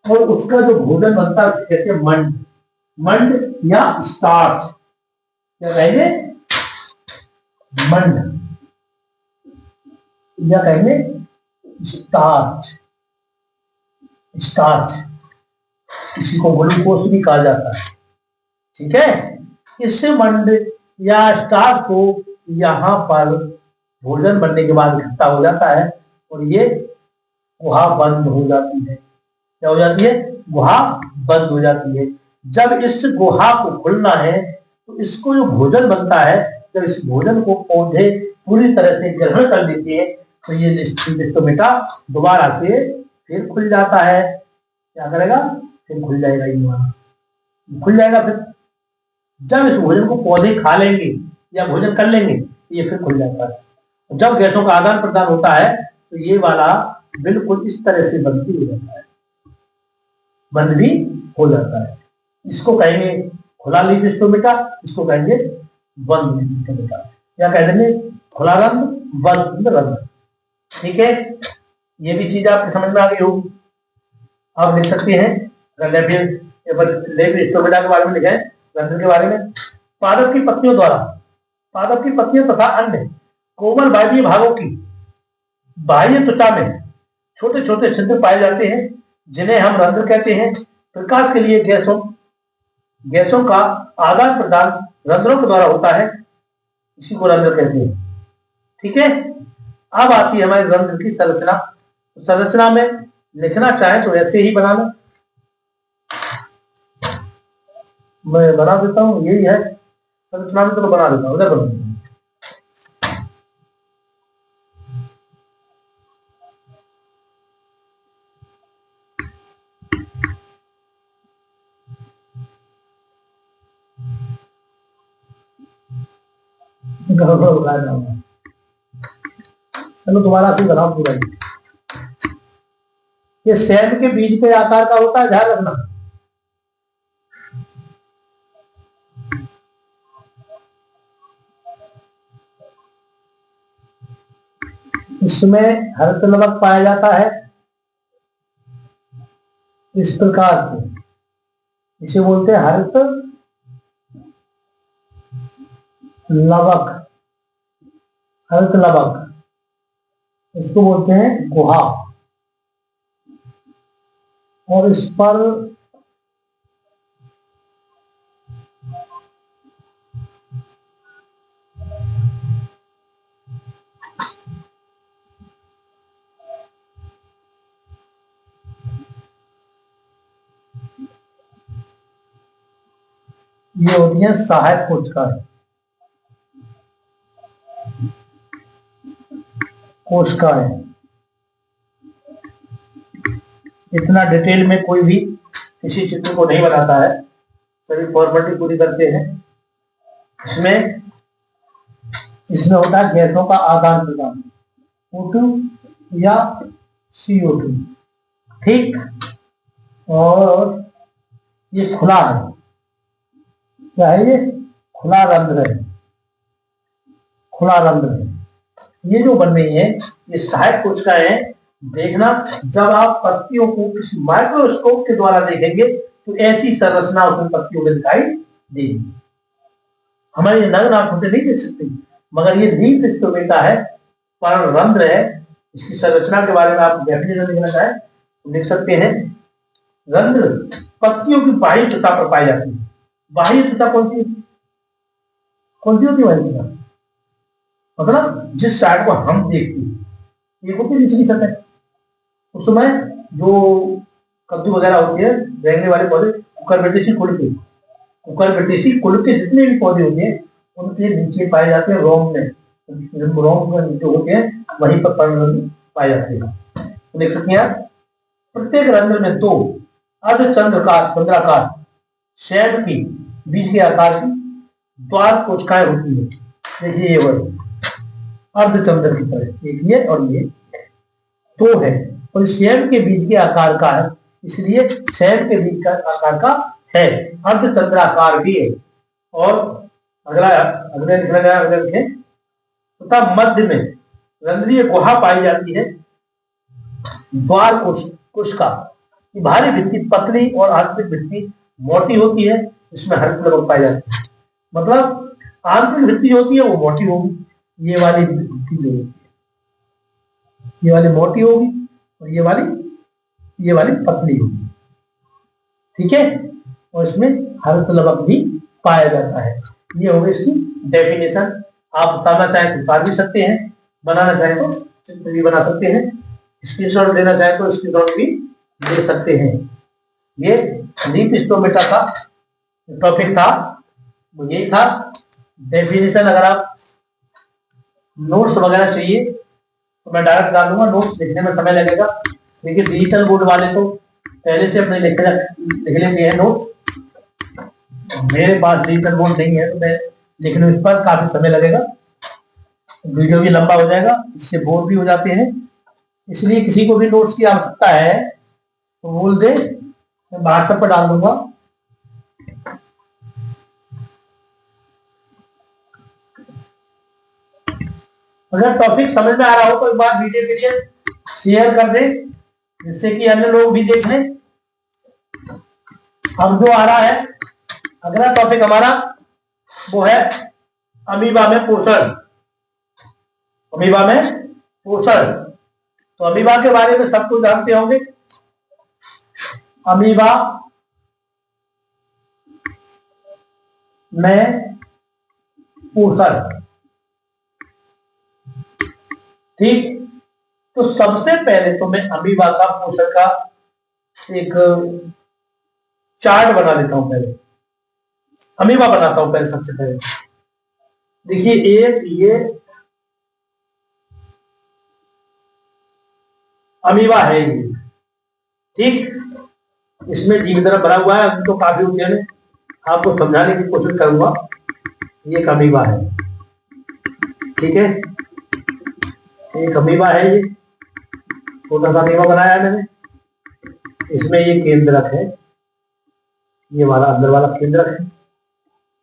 और उसका जो भोजन बनता है उसे कहते हैं मंड या स्टार्च। क्या कहेंगे? मंड या कहेंगे स्टार्च। इसी को ग्लूकोज भी कहा जाता है। ठीक है, इससे मंड या स्टार्च को यहाँ पर भोजन बनने के बाद इकट्ठा हो जाता है और ये गुहा बंद हो जाती है। क्या हो जाती है? गुहा बंद हो जाती है। जब इस गुहा को खुलना है तो इसको जो भोजन बनता है, जब इस भोजन को पौधे पूरी तरह से ग्रहण कर लेते हैं तो ये स्टोमेटा दोबारा से फिर खुल जाता है। क्या करेगा? फिर खुल जाएगा, ये खुल जाएगा। फिर जब इस भोजन को पौधे खा लेंगे या भोजन कर लेंगे ये फिर खुल जाता है। जब गैसों का आदान प्रदान होता है तो ये वाला बिल्कुल इस तरह से बंद भी हो जाता है, बंद भी हो जाता है। इसको कहेंगे खुला लीफ स्टोमेटा, इसको कहेंगे बंद लीफ स्टोमेटा, या कह देंगे खुला रंध्र, बंद रंध्र। ठीक है, ये भी चीज आपकी समझ में आ गई होगी। आप लिख सकते हैं लीफ स्टोमेटा के बारे में लिखे, रंध्र के बारे में। पादप की पत्तियों तथा अन्य कोमल बाह्य भागों की बाह्य त्वचा में छोटे छोटे छिद्र पाए जाते हैं जिन्हें हम रंध्र कहते हैं। प्रकाश के लिए गैसों का आदान प्रदान रंध्रों के द्वारा होता है, इसी को रंध्र कहते हैं। ठीक है, अब आती है हमारे रंध्र की संरचना में लिखना चाहे तो ऐसे ही बना लो, मैं बना देता हूं। यही है संरचना में, तो बना देता हूं, उधर बना देता हूं। चलो दोबारा से बनाओ पूरा। ये सेब के बीज के आकार का होता है, ध्यान रखना। इसमें हरित लवक पाया जाता है इस प्रकार से, इसे बोलते हैं हरित लवक। इसको बोलते हैं गुहा, और इस पर ये होती है सहायक कोशिकाएं। इतना डिटेल में कोई भी किसी चित्र को नहीं बनाता है, सभी फॉर्मेलिटी पूरी करते हैं। इसमें होता है गैसों का आदान प्रदान, O2 या CO2। ठीक, और ये खुला है, क्या है? ये खुला रंध्र है। ये जो बन रही है ये सहायक कोशिकाएं हैं। देखना, जब आप पत्तियों को इस माइक्रोस्कोप के द्वारा देखेंगे तो ऐसी संरचना उसमें पत्तियों में दिखाई देगी। हमारे नग्न आंखों से नहीं देख सकते, मगर ये लीफ स्टोमेटा है, पर्णरंध्र है। इसकी संरचना के बारे में आप डेफिनेशन लिखना चाहें तो लिख सकते हैं। रंध्र पत्तियों की बाह्य सतह पर पाई जाती है। बाह्य सतह कौन सी होती है? बाह्य सतह मतलब जिस साइड को हम देखते हैं, एक होती है निचली सतह। उस समय जो कद्दू वगैरह होती है, रेंगने वाले पौधे, कुकुरबिटेसी कुल के जितने भी पौधे होते हैं उनके नीचे पाए जाते हैं रोम में। रोम जो होते हैं वहीं पर पर्णरंध्र पाए जाते हैं। तो देख सकते हैं प्रत्येक रंध्र में दो अर्धचंद्राकार शैव की बीज के आकार की द्वार कोशिकाएं होती है। देखिए ये वर्ड अर्धचंद्र की तरह, एक ये और ये दो है, और शैव के बीज के आकार का है, इसलिए शैव के बीज का आकार का है, अर्धचंद्राकार भी है। और अगला लिखा गया, अगला लिखें, तथा मध्य में रंध्रीय गुहा पाई जाती है। द्वार कोशिका की बाहरी भित्ति पतली और आंतरिक भित्ति मोटी होती है, इसमें हल्के लवक पाए जाते हैं। मतलब आंतरिक भित्ति होती है वो मोटी होगी, ये वाली भित्ति जो होती है ये वाली मोटी होगी, और ये वाली पतली होगी। ठीक है, और इसमें हल्के लवक भी पाया जाता है। ये होगी इसकी डेफिनेशन। आप बताना चाहें तो उतार भी सकते हैं, बनाना चाहें तो चित्र भी बना सकते हैं, स्क्रीनशॉट लेना चाहें तो स्क्रीनशॉट भी ले सकते हैं। ये लीफ स्टोमेटा का टॉपिक था, वो यही था डेफिनेशन। अगर आप नोट्स वगैरह चाहिए तो मैं डायरेक्ट डाल दूंगा, नोट्स लिखने में समय लगेगा। देखिए डिजिटल बोर्ड वाले तो पहले से अपने लिख लेते हैं नोट्स, मेरे पास डिजिटल बोर्ड नहीं है तो मैं लिखने इस पर काफी समय लगेगा, वीडियो भी लंबा हो जाएगा, इससे बोर भी हो जाते हैं। इसलिए किसी को भी नोट्स की आवश्यकता है तो बोल दे, मैं व्हाट्सएप पर डाल दूंगा। अगर टॉपिक समझ में आ रहा हो तो एक बार वीडियो के लिए शेयर कर दे, जिससे कि अन्य लोग भी देख लें। अब जो आ रहा है अगला टॉपिक हमारा वो है अमीबा में पोषण। अमीबा में पोषण, तो अमीबा के बारे में सब कुछ जानते होंगे। अमीबा में पोषण, ठीक। तो सबसे पहले तो मैं अमीबा का पोषण का एक चार्ट बना लेता हूं। पहले अमीबा बनाता हूं। पहले सबसे पहले देखिए, एक ये अमीबा है ये, ठीक। इसमें जीव तरह भरा हुआ है, तो काफी होते हैं, आपको समझाने की कोशिश करूंगा। ये एक अमीबा है, ठीक है। एक अमीबा है, ये छोटा सा अमीबा बनाया है मैंने। इसमें ये केंद्रक है, ये वाला अंदर वाला केंद्रक है,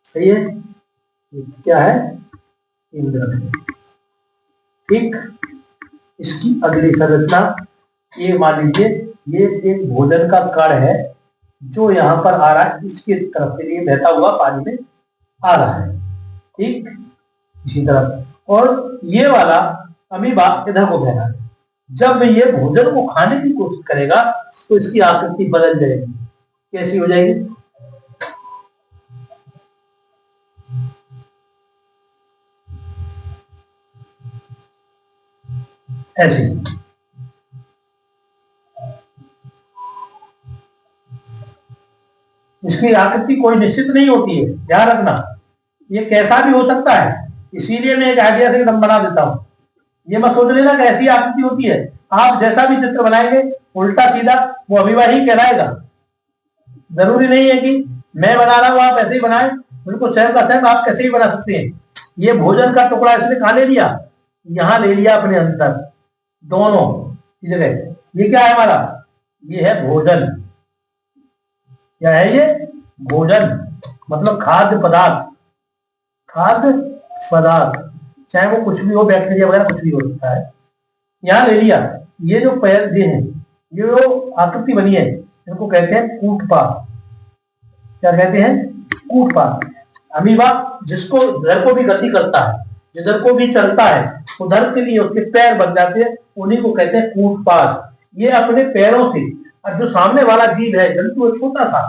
सही है। ये क्या है? केंद्रक है, ठीक। इसकी अगली संरचना ये मान लीजिए, ये एक भोजन का कण है जो यहाँ पर आ रहा है, इसके तरफ से ये बहता हुआ पानी में आ रहा है, ठीक। इसी तरह, और ये वाला अमीबा इधर को बह रहा है। जब ये भोजन को खाने की कोशिश करेगा तो इसकी आकृति बदल जाएगी। कैसी हो जाएगी? ऐसी। इसकी आकृति कोई निश्चित नहीं होती है, ध्यान रखना। ये कैसा भी हो सकता है, इसीलिए मैं एक आइडिया से एकदम बना देता हूं। ये मत सोच लेना कि ऐसी आकृति होती है। आप जैसा भी चित्र बनाएंगे उल्टा सीधा, वो अमीबा ही कहलाएगा। जरूरी नहीं है कि मैं बना रहा हूं आप ऐसे ही बनाए, बिल्कुल सेम का सेम आप कैसे ही बना सकते हैं। ये भोजन का टुकड़ा इसने कहा ले लिया, यहां ले लिया अपने अंदर, दोनों जगह। ये क्या है हमारा? ये है भोजन। क्या है ये? भोजन, मतलब खाद्य पदार्थ। खाद्य पदार्थ चाहे वो कुछ भी हो, बैक्टीरिया वगैरह कुछ भी हो सकता है। यहां ले लिया। ये जो पैर हैं, ये जो आकृति बनी है, इनको कहते हैं कूटपा। क्या कहते हैं, कूटपाद। अमीबा जिसको जिधर को भी गति करता है, जिधर को भी चलता है, उधर के लिए उसके पैर बन जाते हैं, उन्हीं को कहते हैं कूटपाद। ये अपने पैरों से, और जो सामने वाला जीव है, जंतु है छोटा सा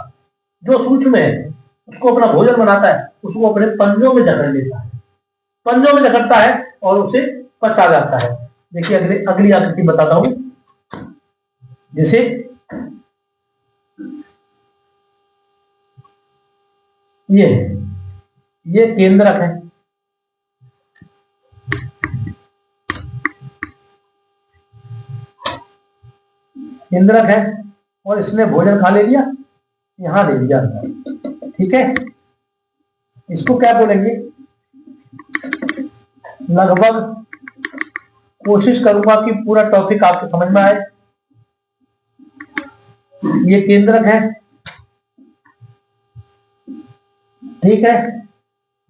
जो सूक्ष्म है, उसको अपना भोजन बनाता है, उसको अपने पंजों में जकड़ लेता है, पंजों में जकड़ता है और उसे पचा जाता है। देखिए अगली आकृति बताता हूं। जैसे ये केंद्रक है, केंद्रक है, और इसने भोजन खा ले लिया, यहां दे दिया, ठीक है। इसको क्या बोलेंगे, लगभग कोशिश करूंगा कि पूरा टॉपिक आपको समझ में आए। ये केंद्रक है, ठीक है,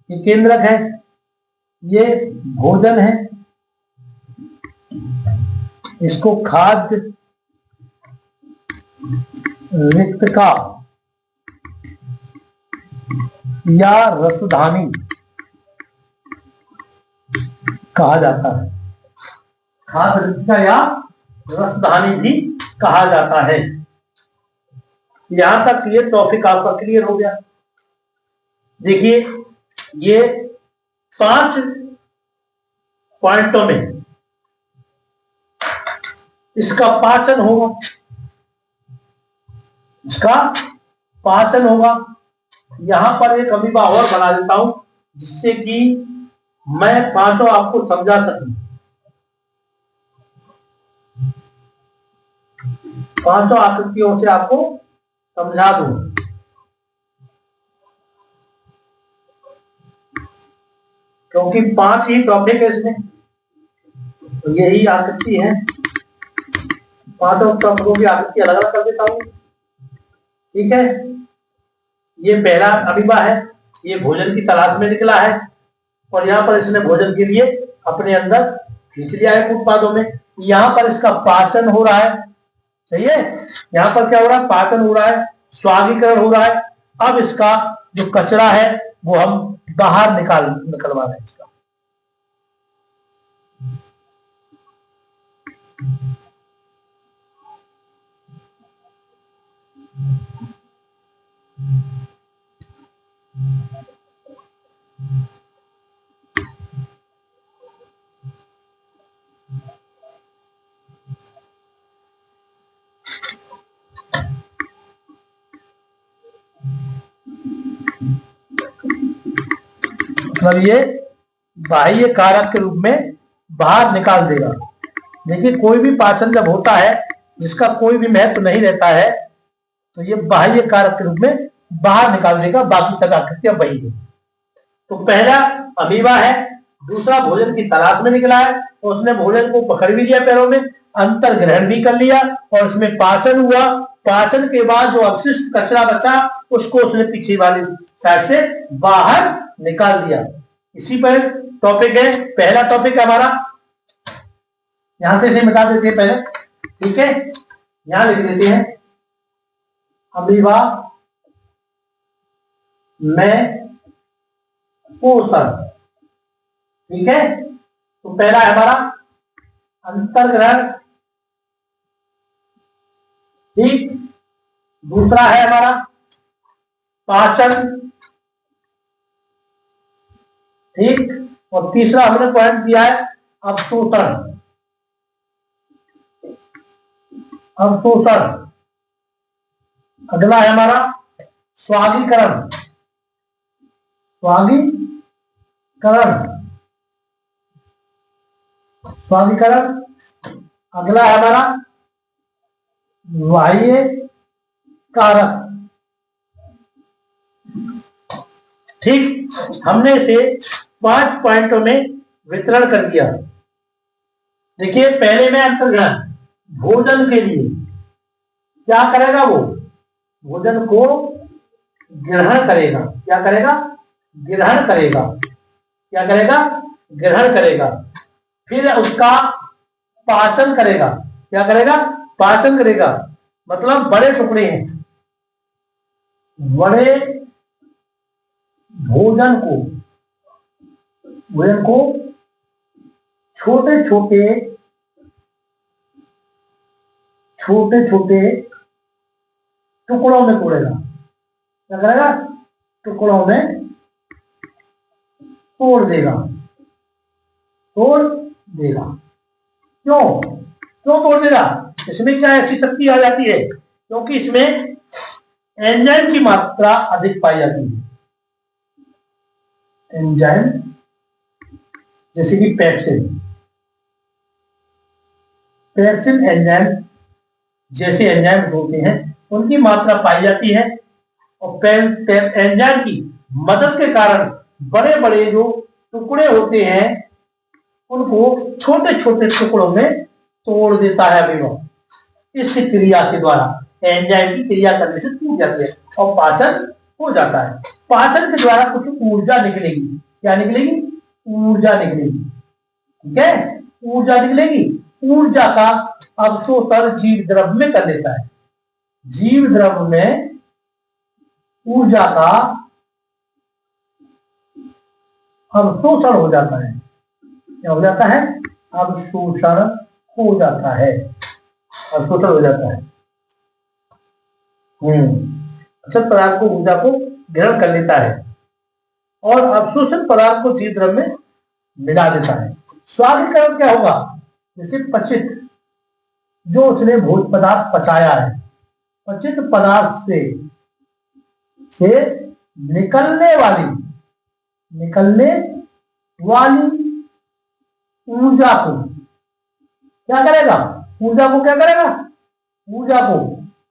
ये केंद्रक है, ये भोजन है, इसको खाद्य रिक्तका या रसधानी कहा जाता है, खाद्य रिक्तका या रसधानी भी कहा जाता है। यहां तक ये टॉपिक आपका क्लियर हो गया। देखिए ये 5 पॉइंटों में इसका पाचन होगा, इसका पाचन होगा। यहां पर एक अमीबा और बना देता हूं जिससे कि मैं पांचों आपको समझा सकूं, पांचों आकृतियों से आपको समझा दूं। क्योंकि 5 ही टॉपिक है इसमें, तो यही आकृति है, 5 टॉपिकों की आकृति अलग अलग कर देता हूं, ठीक है। ये पहला अमीबा है, ये भोजन की तलाश में निकला है और यहाँ पर इसने भोजन के लिए अपने अंदर खींच लिया है उत्पादों में। यहाँ पर इसका पाचन हो रहा है, सही है, यहाँ पर क्या हो रहा है, पाचन हो रहा है, स्वागीकरण हो रहा है। अब इसका जो कचरा है वो हम बाहर निकलवा रहे हैं इसका। मतलब ये बाह्य कारक के रूप में बाहर निकाल देगा। देखिए कोई भी पाचन जब होता है जिसका कोई भी महत्व नहीं रहता है तो ये बाह्य कारक के रूप में बाहर निकाल देगा, बाकी सब आकृतियां वही है। तो पहला अमीबा है, दूसरा भोजन की तलाश में निकला है और उसने भोजन को पकड़ भी लिया पैरों में, अंतर ग्रहण भी कर लिया और उसमें पाचन हुआ। पाचन के बाद जो अवशिष्ट कचरा बचा उसको उसने पीछे वाली साइड से बाहर निकाल दिया। इसी पर टॉपिक है, पहला टॉपिक हमारा, यहां से इसे मिटा देते हैं पहले, ठीक है। यहां लिख देते हैं अमीबा में पोषण, ठीक है। तो पहला है हमारा अंतर्ग्रहण, ठीक, दूसरा है हमारा पाचन, ठीक, और तीसरा हमने पॉइंट दिया है अवशोषण, अवशोषण। अगला है हमारा स्वागीकरण, स्वागीकरण, स्वागीकरण। अगला है हमारा बाह्य कारक, ठीक। हमने इसे 5 पॉइंटों में वितरण कर दिया। देखिए पहले में अंतर्ग्रहण, भोजन के लिए क्या करेगा, वो भोजन को ग्रहण करेगा, क्या करेगा, ग्रहण करेगा, क्या करेगा, ग्रहण करेगा। फिर उसका पाचन करेगा, क्या करेगा, पाचन करेगा, मतलब बड़े टुकड़े हैं, बड़े भोजन को छोटे छोटे टुकड़ों में तोड़ेगा। क्या करेगा? टुकड़ों में तोड़ देगा। क्यों तोड़ देगा? इसमें क्या ऐसी शक्ति आ जाती है? क्योंकि इसमें एंजाइम की मात्रा अधिक पाई जाती है। एंजाइम जैसे कि पेप्सिन एंजाइम जैसे एंजाइम होते हैं उनकी मात्रा पाई जाती है, और एंजाइम की मदद के कारण बड़े बड़े जो टुकड़े होते हैं उनको छोटे छोटे टुकड़ों में तोड़ देता है विभव। इस क्रिया के द्वारा एंजाइम की क्रिया करने से टूट जाती है और पाचन हो जाता है। पाचन के द्वारा कुछ ऊर्जा निकलेगी। क्या निकलेगी? ऊर्जा निकलेगी। ठीक है, ऊर्जा निकलेगी। ऊर्जा का अवशोषण जीव द्रव्य में कर देता है। जीव द्रव्य में ऊर्जा का अवशोषण हो जाता है। क्या हो जाता है? अवशोषण हो जाता है। अवशोषण हो जाता है। अक्षत पदार्थ को ऊर्जा को ग्रहण कर लेता है और अवशोषण पदार्थ को जीव द्रव्य में मिला देता है। स्वादीकरण क्या होगा? जैसे पचित, जो उसने भोज्य पदार्थ पचाया है, पचित पदार्थ से निकलने वाली ऊर्जा को क्या करेगा? ऊर्जा को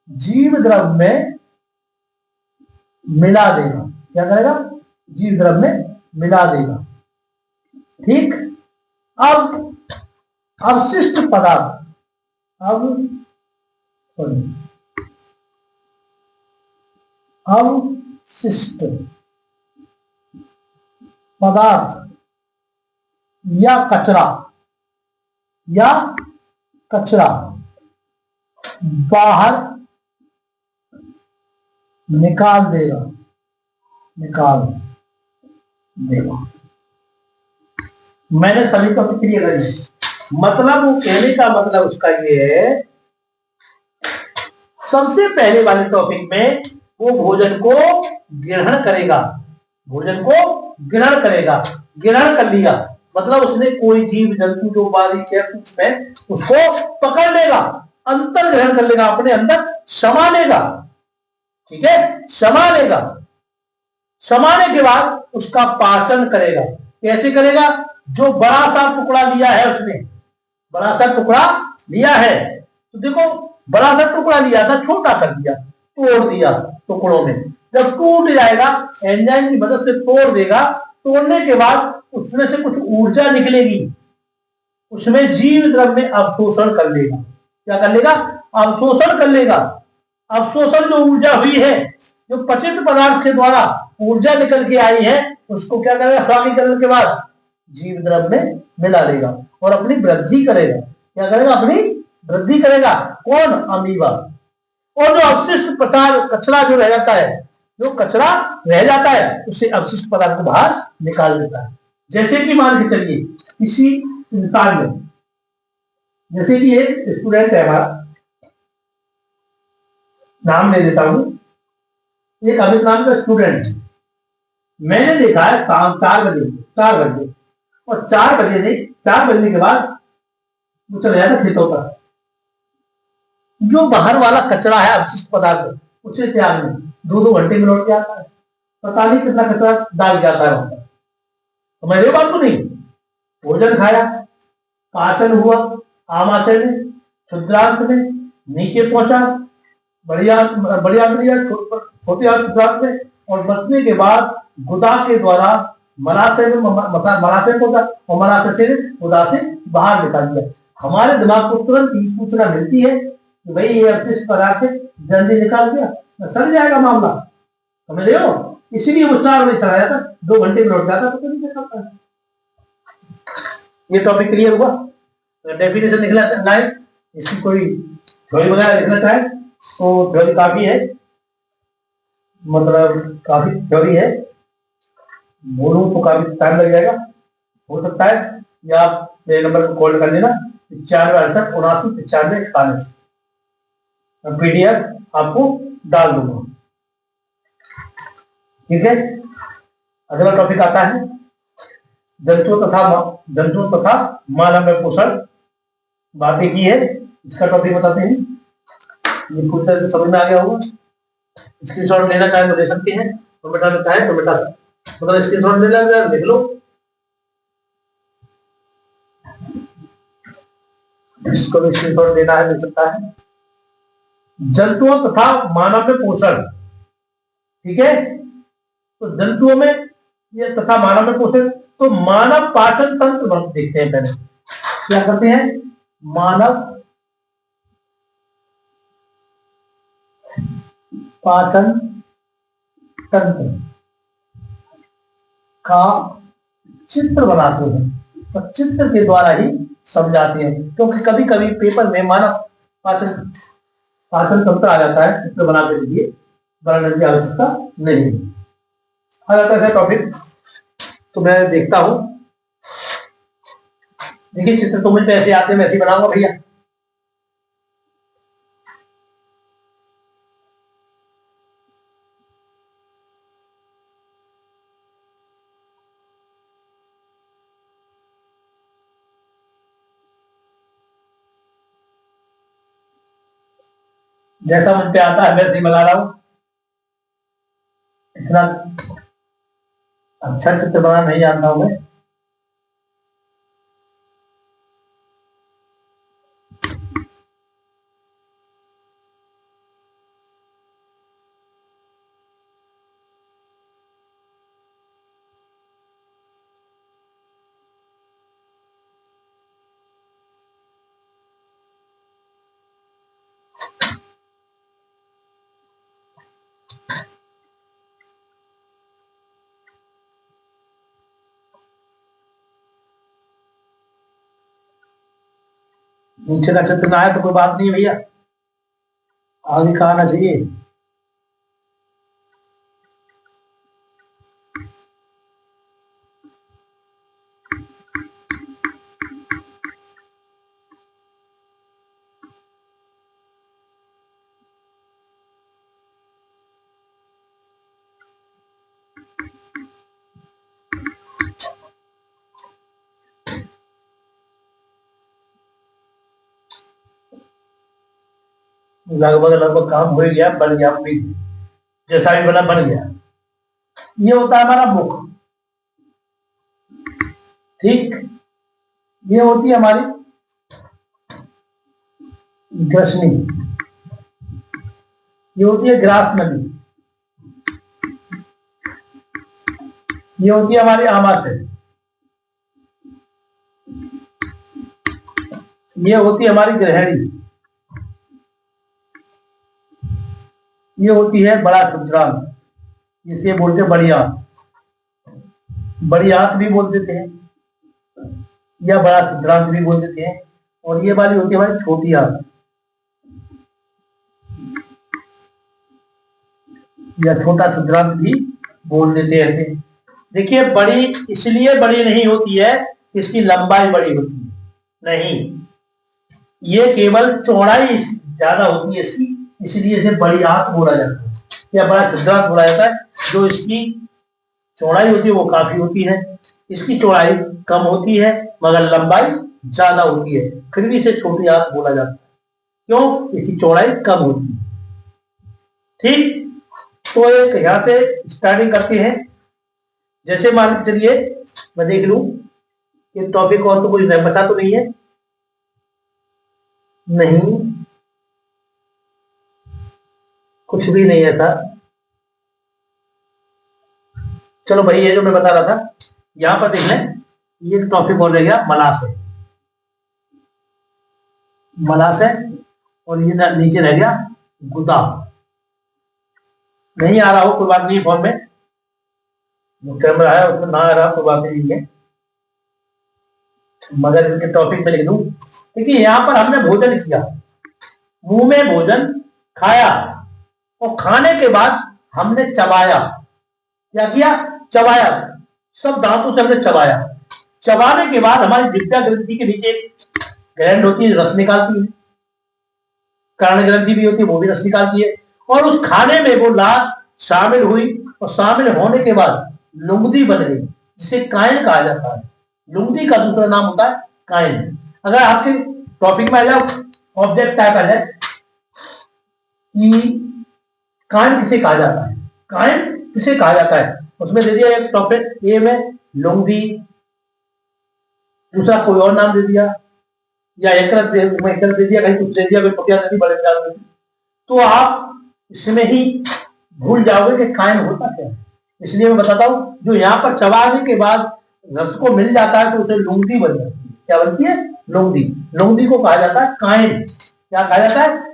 जीव द्रव्य में मिला देगा। क्या करेगा? जीव द्रव्य में मिला देगा। ठीक। अब अवशिष्ट पदार्थ अवशिष्ट पदार्थ या कचरा बाहर निकाल देगा। मैंने सभी को क्लियर करी। मतलब वो कहने का मतलब उसका ये है, सबसे पहले वाले टॉपिक में वो भोजन को ग्रहण करेगा। ग्रहण कर लिया मतलब उसने कोई जीव जंतु जो बारीक है कुछ में उसको पकड़ लेगा, अंतर ग्रहण कर लेगा, अपने अंदर समा लेगा। ठीक है, समा लेगा। समाने के बाद उसका पाचन करेगा। कैसे करेगा? जो बड़ा सा टुकड़ा लिया है, उसने बड़ा सा टुकड़ा लिया है, तो देखो बड़ा सा टुकड़ा लिया था, छोटा कर दिया, तोड़ दिया टुकड़ों में। जब टूट जाएगा, एंजाइम की मदद से तोड़ देगा। तोड़ने के बाद उसमें से कुछ ऊर्जा निकलेगी, उसमें जीव द्रव्य में अवशोषण कर लेगा। क्या कर लेगा? अवशोषण कर लेगा। अवशोषण जो ऊर्जा हुई है, जो पचित पदार्थ के द्वारा ऊर्जा निकल के आई है, उसको क्या करेगा? स्वामीकरण के बाद जीव द्रव्य में मिला लेगा और अपनी वृद्धि करेगा। क्या करेगा? अपनी वृद्धि करेगा। कौन? अमीबा। और जो अवशिष्ट पदार्थ कचरा जो रह जाता है, उससे अवशिष्ट पदार्थ को बाहर निकाल देता है। जैसे कि मान के चलिए किसी इंसान में, जैसे कि एक स्टूडेंट है हमारा, नाम ले देता हूं, एक अमित नाम का स्टूडेंट। मैंने देखा है शाम 4 बजे और 4 बजने के बाद वो चला जाता खेतों पर। जो बाहर वाला कचरा है, अवशिष्ट पदार्थ, उसे त्याग में 2-2 घंटे में लौट के आता है। पता नहीं कितना कचरा डाल जाता है वहां पर। समझ रहे हो बात को? नहीं, भोजन खाया, पाचन हुआ, आमाशय में, क्षुद्रांत में, नीचे पहुंचा, बढ़िया छोटे क्षुद्रांत में, और बचने के बाद गुदा के द्वारा मलाशय पहुंचा और मलाशय से गुदा से बाहर निकाल दिया। हमारे दिमाग को तुरंत सूचना मिलती है कि भाई ये अवशिष्ट पदार्थ जल्दी निकाल दिया, सड़ जाएगा मामला। समझ रहे हो? इसीलिए वो 4 बजे चला जाता, 2 घंटे में लौट जाता, तो नहीं निकलता है। ये टॉपिक क्लियर हुआ? डेफिनेशन निकला है। इसकी कोई थ्योरी वगैरह लिखना चाहे तो थ्योरी काफी है। मतलब काफी थ्योरी है, बोलूं तो काफी टाइम लग जाएगा। हो सकता है या आप मेरे नंबर पर कॉल कर लेना 9568 79 91 41। PDF आपको डाल दूंगा। ठीक है, अगला टॉपिक आता है जंतु तथा मानव में पोषण। बातें की है, इसका टॉपिक बताते हैं। ये पूरी तरह से समझ में आ गया होगा। स्क्रीनशॉट लेना चाहे तो ले सकते हैं, तो मिटाना चाहे तो मिटा सकते, मतलब स्क्रीनशॉट ले लेना, लिख लो। इसको भी स्क्रीनशॉट लेना है, ले सकता है। जंतुओं तथा मानव में पोषण, ठीक है। तो जंतुओं में ये तथा मानव में पोषण, तो मानव पाचन तंत्र देखते हैं पहले। क्या करते हैं? मानव पाचन तंत्र का चित्र बनाते हैं, तो चित्र के द्वारा ही समझाते हैं, क्योंकि कभी कभी पेपर में मानव पाचन तंत्र आ जाता है, चित्र बनाने के लिए बनाने की आवश्यकता नहीं आ जाता है टॉपिक। तो मैं देखता हूं, देखिए चित्र तो मुझे ऐसे आते हैं, मैं ऐसे बनाऊंगा भैया। जैसा मुझ पे आता है वैसे ही बना रहा हूं। इतना अच्छा चित्र बनाना नहीं जानता हूं मैं। नीचे का चित्र ना आए तो कोई बात नहीं भैया, आगे का आना चाहिए। लगभग काम हो गया, बन गया, जैसा भी बना बन गया। ये होता है हमारा मुख, ठीक। ये होती है हमारी ग्रसनी, ये होती है ग्रास नदी, ये होती है हमारी आमाशय, ये होती है हमारी ग्रहणी, ये होती है बड़ा क्षुद्रांत, जिसे बोलते हैं बड़ी आंत, बड़ी आंत भी बोल देते हैं या बड़ा क्षुद्रांत भी बोल देते हैं। और ये वाली होती है हमारी छोटी आंत या छोटा क्षुद्रांत भी बोल देते हैं। ऐसे देखिए, बड़ी इसलिए बड़ी नहीं होती है, इसकी लंबाई बड़ी होती है, नहीं, ये केवल चौड़ाई ज्यादा होती है इसकी, इसलिए इसे बड़ी आंत बोला जाता है या बड़ा क्षुद्रांत बोला जाता है। जो इसकी चौड़ाई होती है वो काफी होती है, इसकी चौड़ाई कम होती है मगर लंबाई ज्यादा होती है, फिर भी इसे छोटी आंत बोला जाता है। क्यों? इसकी चौड़ाई कम होती है, ठीक। तो एक यहाँ से स्टार्टिंग करते हैं। जैसे मान के चलिए मैं देख लूं ये टॉपिक और तो कुछ बचा तो नहीं है, नहीं, कुछ भी नहीं है था। चलो भाई, ये जो मैं बता रहा था, यहां पर देख लें, ये टॉपिक और रह गया मलाशय, मलाशय, और ये नीचे रह गया गुदा। नहीं आ रहा हो कोई बात नहीं, फोन में जो कैमरा है उसमें ना आ रहा कोई बात नहीं है, मगर इनके टॉपिक में लिख दूं। देखिए यहां पर हमने भोजन किया, मुंह में भोजन खाया, और खाने के बाद हमने चबाया, क्या किया, चबाया, सब दांतों से हमने चबाया। चबाने के बाद हमारी जिह्वा ग्रंथि के नीचे ग्लैंड होती है, रस निकालती है, कर्ण ग्रंथि भी होती है, वो भी रस निकालती है, और उस खाने में वो लाल शामिल हुई, और शामिल होने के बाद लुंगदी बन गई, जिसे कायन कहा जाता है। लुंगदी का दूसरा नाम होता है कायन। अगर आपके टॉपिक में आ जाओ, ऑब्जेक्ट टाइप आ जाए कि कायन किसे कहा जाता है, कायन किसे कहा जाता है, उसमें दे दिया एक टॉपिक ए में लुंगदी, दूसरा कोई और नाम दे दिया, या एक दे दिया, कहीं कुछ दे दिया, कोई छोटिया नदी बड़े दे दी, तो आप इसमें ही भूल जाओगे कि कायन होता क्या है। इसलिए मैं बताता हूं, जो यहाँ पर चबाने के बाद रस को मिल जाता है तो उसे लुंगदी बन जाती है। क्या बनती है, लुंगदी। लुंगदी को कहा जाता है कायन। क्या कहा जाता है,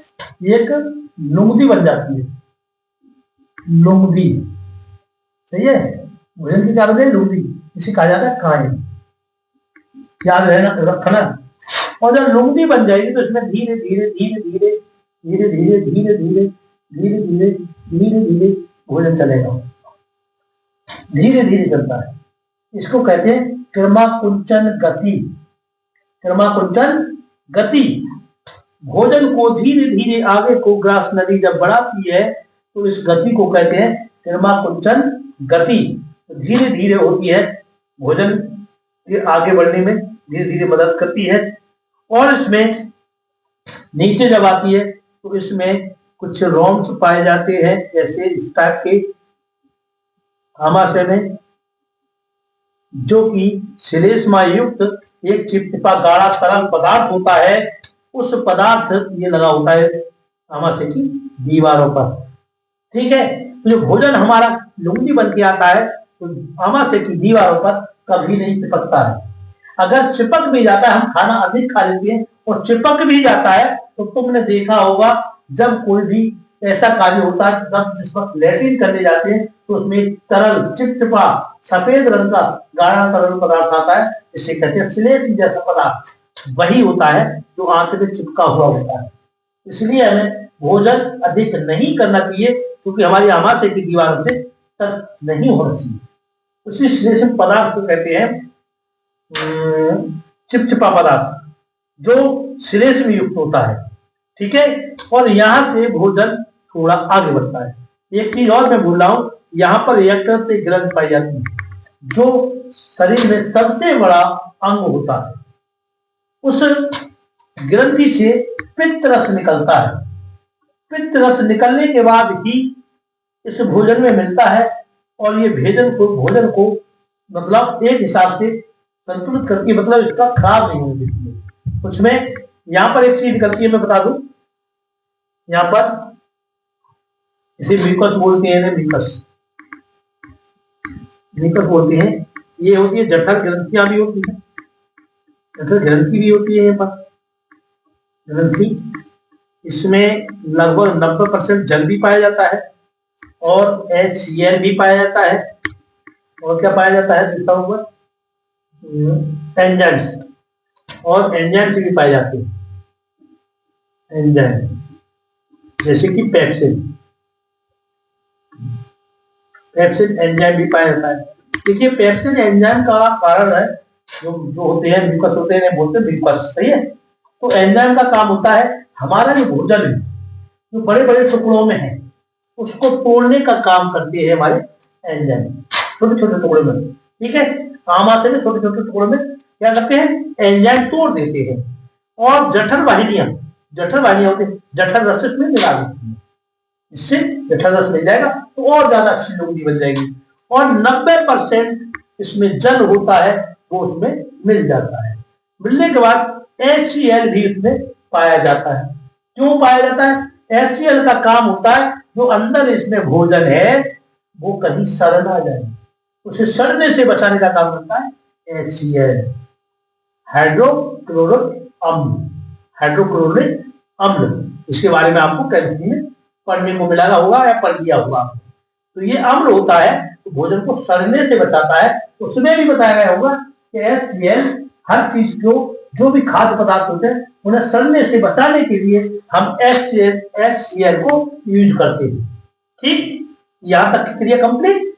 एक लुंगदी बन जाती है, लुंगदी, सही है, भोजन की क्या बनती है, लुंगदी, इसे कहा जाता है कायन। याद रहना, रखना। और जब लुंगदी बन जाएगी तो इसमें धीरे धीरे धीरे धीरे धीरे धीरे धीरे धीरे धीरे धीरे धीरे धीरे भोजन चलेगा, धीरे धीरे चलता है। इसको कहते हैं क्रमाकुंचन गति। क्रमाकुंचन गति, भोजन को धीरे धीरे आगे को ग्रास नदी जब बढ़ाती है तो इस गति को कहते हैं क्रमाकुंचन गति। धीरे धीरे होती है, भोजन के आगे बढ़ने में धीरे धीरे मदद करती है। और इसमें नीचे जब आती है तो इसमें कुछ रोम्स पाए जाते हैं, जैसे इस टाइप के आमाशय में, जो कि श्लेष्मा युक्त एक चिपचिपा गाढ़ा तरल पदार्थ होता है। उस पदार्थ ये लगा होता है आमाशय की दीवारों पर, ठीक है। तो जो भोजन हमारा लुंगदी बन के आता है तो आमाशय की दीवारों पर कभी नहीं चिपकता है। अगर चिपक भी जाता है, हम खाना अधिक खा लेते हैं और चिपक भी जाता है, तो तुमने देखा होगा जब कोई भी ऐसा कार्य होता है, जब जिस वक्त लैट्रिन करने जाते हैं तो उसमें तरल चिपचिपा सफेद रंग का गाढ़ा तरल पदार्थ आता है, इसे कहते हैं श्लेष जैसा पदार्थ। वही होता है जो आंत में चिपका हुआ होता है। इसलिए हमें भोजन अधिक नहीं करना चाहिए, क्योंकि हमारी आमाशय की दीवारों से तक नहीं होना चाहिए। उसी श्लेष पदार्थ को कहते हैं चिपचिपा पदार्थ, जो श्लेष में युक्त होता है, ठीक है। और यहाँ से भोजन थोड़ा आगे बढ़ता है। एक चीज और मैं भूल रहा हूं, यहाँ पर यकृत ग्रंथ पाई जाती है, जो शरीर में सबसे बड़ा अंग होता है। उस ग्रंथि से पित्त रस निकलता है। पित्त रस निकलने के बाद ही इस भोजन में मिलता है, और ये भोजन को मतलब एक हिसाब से संतुलित करके, मतलब इसका खराब नहीं होने देती है। उसमें यहाँ पर एक चीज निकलती है, मैं बता दूं, यहाँ पर इसे म्यूकस बोलते हैं, म्यूकस बोलते हैं। ये होती है जठर ग्रंथियां भी होती है, जठर ग्रंथि भी होती है। यहाँ पर ग्रंथि, इसमें लगभग 90% जल भी पाया जाता है, और HCl भी पाया जाता है, और क्या पाया जाता है, लिखा हुआ एंजाइम्स, और एंजाइम्स भी पाए जाते हैं। एंजाइम जैसे कि पेप्सिन एंजाइम भी पाया जाता है। देखिए, पेप्सिन एंजाइम का कारण है, जो होते हैं म्यूकस होते हैं, बोलते हैं म्यूकस, सही है। तो एंजाइम का काम होता है हमारा जो भोजन है, जो बड़े बड़े टुकड़ों में है, उसको तोड़ने का काम करते हैं हमारे एंजाइम, छोटे छोटे टुकड़े में, ठीक है। आमाशय में छोटे छोटे टुकड़ों में क्या करते हैं, एंजाइम तोड़ देते हैं, और जठर वाहिनियां होती है, जठर रस में मिला देती है। इससे जठर रस मिल जाएगा तो और ज्यादा अच्छी लुंगदी बन जाएगी। और 90% इसमें जल होता है, वो उसमें मिल जाता है। मिलने के बाद HCl भी इसमें पाया जाता है। क्यों पाया जाता है? HCl का काम होता है, जो अंदर इसमें भोजन है वो कहीं सड़ ना जाए, उसे सड़ने से बचाने का काम करता है HCl, हाइड्रोक्लोरिक अम्ल। इसके बारे में आपको केमिस्ट्री में पढ़ने को मिला होगा या पढ़ लिया होगा। तो ये अम्ल होता है, तो भोजन को सड़ने से बचाता है। उसमें भी बताया गया होगा कि HCl हर चीज को, जो भी खाद्य पदार्थ होते हैं, उन्हें सड़ने से बचाने के लिए हम HCl को यूज करते हैं, ठीक। यहां तक की क्रिया कंप्लीट।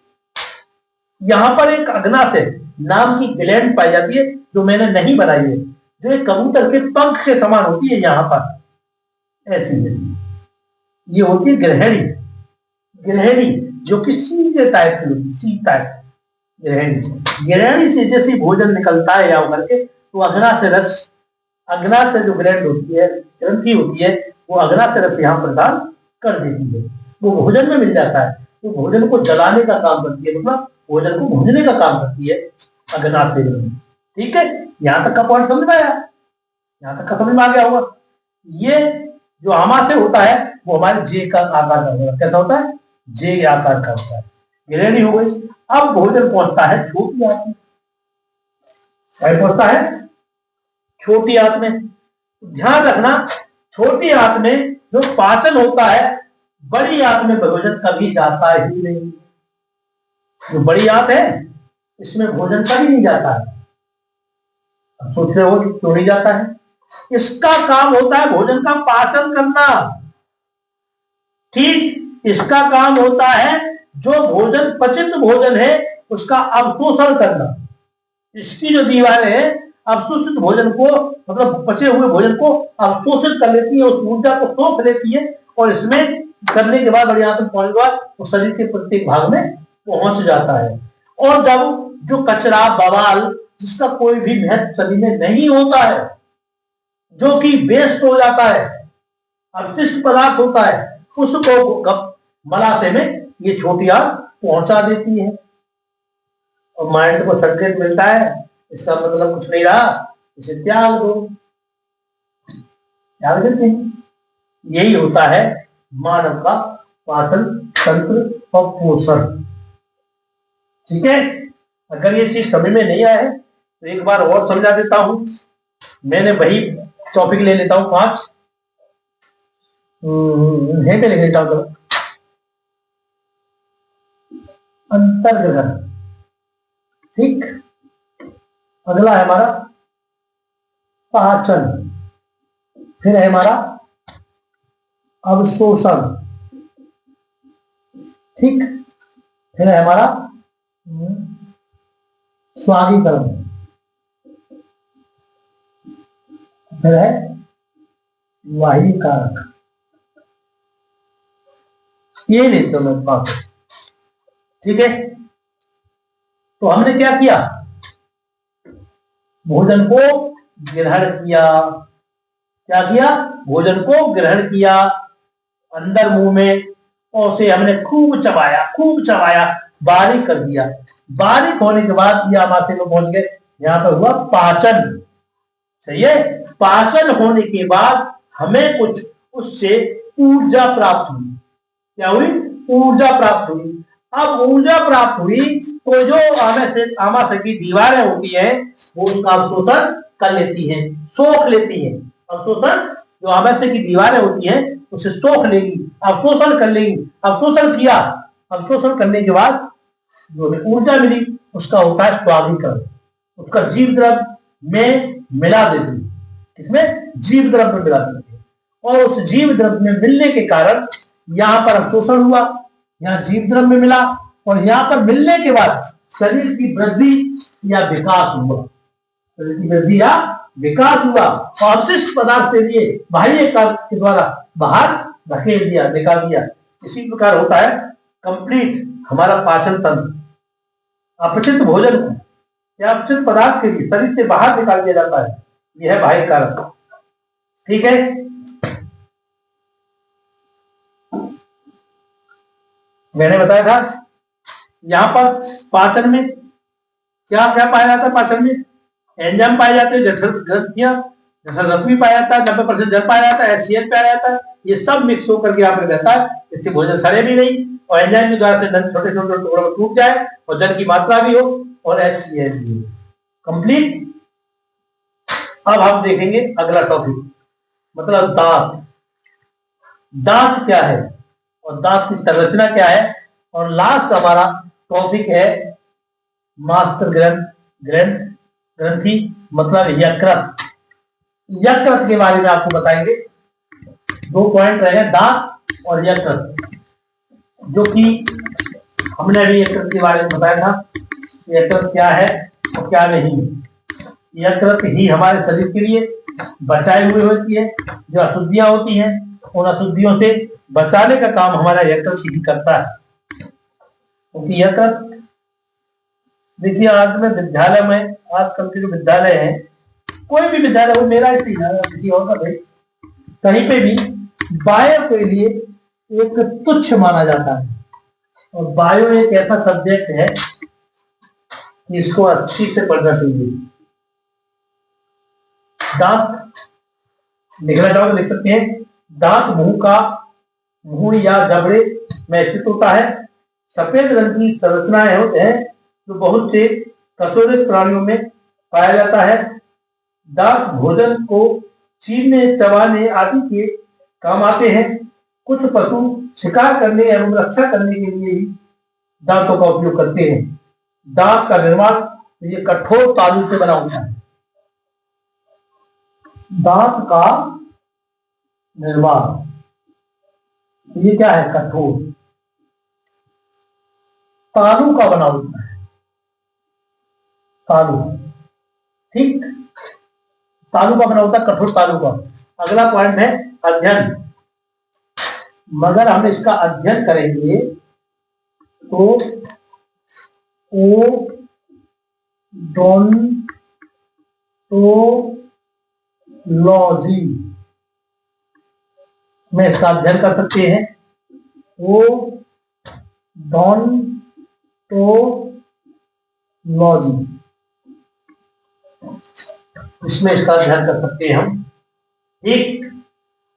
यहां पर एक अग्नाशय नाम की ग्लैंड पाई जाती है, जो मैंने नहीं बनाई है, जो एक कबूतर के पंख के समान होती है, यहां पर ऐसी है। ये होती है ग्रहणी। ग्रहणी जो कि सीधे टाइप की होती है, सी टाइप ग्रहणी। ग्रहणी से जैसे भोजन निकलता है यहाँ करके, तो अग्नाशय रस, अग्नाशय जो ग्लैंड होती है, ग्रंथि होती है, वो अग्नाशय रस यहाँ प्रदान कर देती है, वो भोजन में मिल जाता है। वो भोजन को जलाने का काम करती है, मतलब भोजन को भूनने का काम करती है अग्नाशय ग्रंथि। ठीक है, यहां तक का पॉइंट समझ में आया? यहां तक का समझ में आ गया होगा। ये जो आमाशय होता है वो हमारे जे का आकार का होगा। कैसा होता है? जे आकार का होता है। ग्रहणी हो गई। अब भोजन पहुंचता है छोटी आंत में। क्या पहुंचता है? छोटी आंत में। ध्यान रखना, छोटी आंत में जो पाचन होता है, बड़ी आंत में भोजन कभी जाता ही नहीं। जो बड़ी आंत है इसमें भोजन कभी नहीं जाता है। अब सोच रहे हो कि क्यों नहीं जाता है? इसका काम होता है भोजन का पाचन करना। ठीक, इसका काम होता है जो भोजन पचित भोजन है उसका अवशोषण करना। इसकी जो दीवारें हैं अवशोषित भोजन को, मतलब पचे हुए भोजन को अवशोषित कर लेती है, उस ऊर्जा को सोख लेती है, और इसमें करने के बाद बड़ी आंत में पहुंचने के बाद वो शरीर के प्रत्येक भाग में पहुंच जाता है। और जब जो कचरा बवाल जिसका कोई भी महत्व शरीर में नहीं होता है, जो कि वेस्ट हो जाता है, अवशिष्ट पदार्थ होता है, उसको मलाशय में ये छोटी आंत पहुंचा देती है। और माइंड को संकेत मिलता है इसका मतलब कुछ नहीं रहा, इसे त्याग दो। त्याग देते हैं। यही होता है मानव का पाचन तंत्र और पोषण। ठीक है, अगर ये चीज समझ में नहीं आया है तो एक बार और समझा देता हूं। मैंने वही टॉपिक ले लेता हूं 5 पे लिख लेता हूं। अंतर्ग्रहण। ठीक, अगला है हमारा पाचन, फिर है हमारा अवशोषण। ठीक, फिर है हमारा स्वादिकरण, फिर है वायु कारक। ये लेते हो मैं 5। ठीक है, तो हमने क्या किया? भोजन को ग्रहण किया। क्या किया? भोजन को ग्रहण किया अंदर मुंह में, और उसे हमने खूब चबाया, खूब चबाया, बारीक कर दिया। बारीक होने के बाद ये आमाशय में पहुंच गए, यहां पर हुआ पाचन। सही है, पाचन होने के बाद हमें कुछ उससे ऊर्जा प्राप्त हुई। क्या हुई? ऊर्जा प्राप्त हुई। अब ऊर्जा प्राप्त हुई तो जो आमाशय की दीवारें होती है वो उसका अवशोषण कर लेती हैं, सोख लेती हैं। अवशोषण, जो आमाशय की दीवारें होती हैं उसे सोख लेगी, अवशोषण कर लेगी। अवशोषण किया, अवशोषण करने के बाद जो ऊर्जा मिली उसका होता है स्वादिकरण। उसका जीव द्रव में मिला देती है। किसमें? जीव द्रव में मिला देती है। और उस जीव द्रव में मिलने के कारण यहां पर अवशोषण हुआ, यहाँ जीव द्रव में मिला, और यहाँ पर मिलने के बाद शरीर की वृद्धि या विकास हुआ। शरीर की वृद्धि या विकास हुआ, और अवशिष्ट पदार्थ के लिए बाह्य कार्य के द्वारा बाहर धकेल दिया, निकाल दिया। इसी प्रकार होता है कंप्लीट हमारा पाचन तंत्र। अपचित भोजन को या अपचित पदार्थ के लिए शरीर से बाहर निकाल दिया जाता है, यह है बाह्य कारक। ठीक है, मैंने बताया था यहां पर पाचन में क्या क्या पाया जाता है? पाचन में एंजाइम पाए जाते हैं, जठर ग्रंथियां, जठर रस भी पाया जाता है, 90% जल पाया जाता है, HCl पाया जाता है। ये सब मिक्स होकर के यहाँ पर रहता है, इससे भोजन सड़े भी नहीं, और एंजाइम के द्वारा से छोटे छोटे टुकड़ों में टूट जाए, और जल की मात्रा भी हो, और HCl भी हो। कंप्लीट। अब हम देखेंगे अगला टॉपिक, मतलब दांत। दांत क्या है और दांत की संरचना क्या है, और लास्ट हमारा टॉपिक है मास्टर ग्रंथि, मतलब यकृत। यकृत के बारे में आपको बताएंगे। 2 पॉइंट रहेगा, दांत और यकृत, जो कि हमने अभी यकृत के बारे में बताया था, यकृत क्या है और क्या नहीं है। यकृत ही हमारे शरीर के लिए बचाए हुए होती है। जो अशुद्धियां होती हैं उन अशुद्धियों से बचाने का काम हमारा यकृत ही करता है। क्योंकि यकृत, देखिए आज में विद्यालय में, आजकल के जो विद्यालय है, कोई भी विद्यालय हो, मेरा ही किसी और का भाई, कहीं पे भी बायो के लिए एक तुच्छ माना जाता है। और बायो एक ऐसा सब्जेक्ट है कि इसको अच्छी से पढ़ना चाहिए। दांत लिखना चाहो तो लिख सकते हैं। दांत मुंह या जबड़े में स्थित होता है। सफेद रंग की संरचनाएं होते हैं जो बहुत से कशेरुक प्राणियों में पाया जाता है। दांत भोजन को चीरने, चबाने आदि के काम आते हैं। कुछ पशु शिकार करने एवं रक्षा करने के लिए ही दांतों का उपयोग करते हैं। दांत का निर्माण ये कठोर तालू से बना होता है। दांत का निर्माण ये क्या है? कठोर तालू का बना होता है। तालू, ठीक, तालू का बना होता है, कठोर तालू का। अगला पॉइंट है अध्ययन। मगर हम इसका अध्ययन करेंगे तो ओडोंटोलॉजी में इसका अध्ययन कर सकते हैं। ओडोंटोलॉजी, इसमें इसका अध्ययन कर सकते हैं हम। ठीक,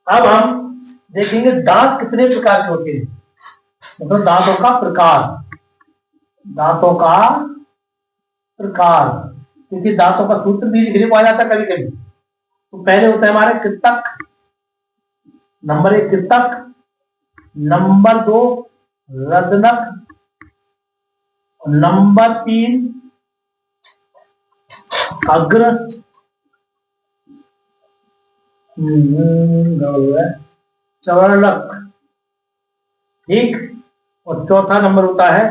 अब हम देखेंगे दांत कितने प्रकार के होते हैं, मतलब दांतों का प्रकार। दांतों का प्रकार, क्योंकि दांतों का सूत्र भी लिखने को आ जाता है कभी कभी। तो पहले होता है हमारे कृतक, नंबर 1 कृतक, नंबर 2 रदनक, नंबर 3 अग्र, चवर्णक, ठीक, और चौथा नंबर होता है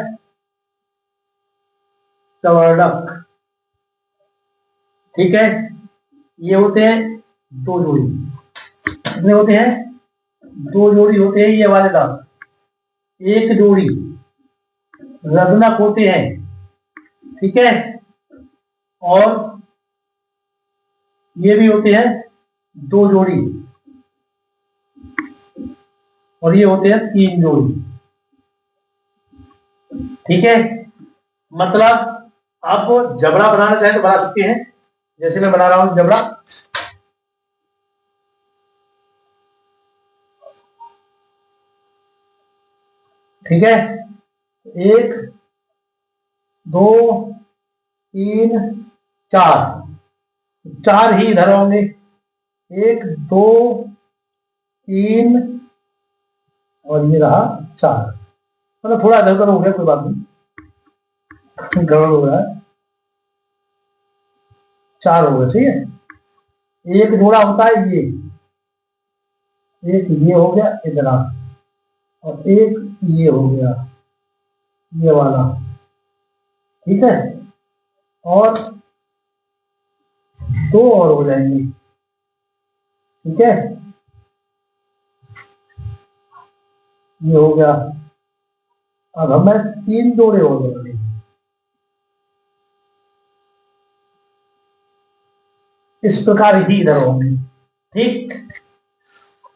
चवर्णक। ठीक है, ये होते हैं 2 जोड़ी। कितने होते हैं? 2 जोड़ी होते हैं ये वाले दांत। 1 जोड़ी रदनक होते हैं, ठीक है, और ये भी होते हैं 2 जोड़ी, और ये होते हैं 3 जोड़ी। ठीक है, मतलब आप जबड़ा बनाना चाहे तो बना सकते हैं, जैसे मैं बना रहा हूं जबड़ा। ठीक है, 1 2 3 4 ही इधर होंगे। 1 2 3 और ये रहा 4। मतलब थोड़ा इधर उधर हो गया, कोई बात नहीं, गड़बड़ हो रहा है। 4 हो गए, ठीक है। एक जोड़ा होता है ये, एक ये हो गया इधर, और एक ये हो गया ये वाला, ठीक है, और 2 और हो जाएंगे, ठीक है, ये हो गया। अब हमें 3 जोड़े हो गए, इस प्रकार ही इधर होंगे। ठीक,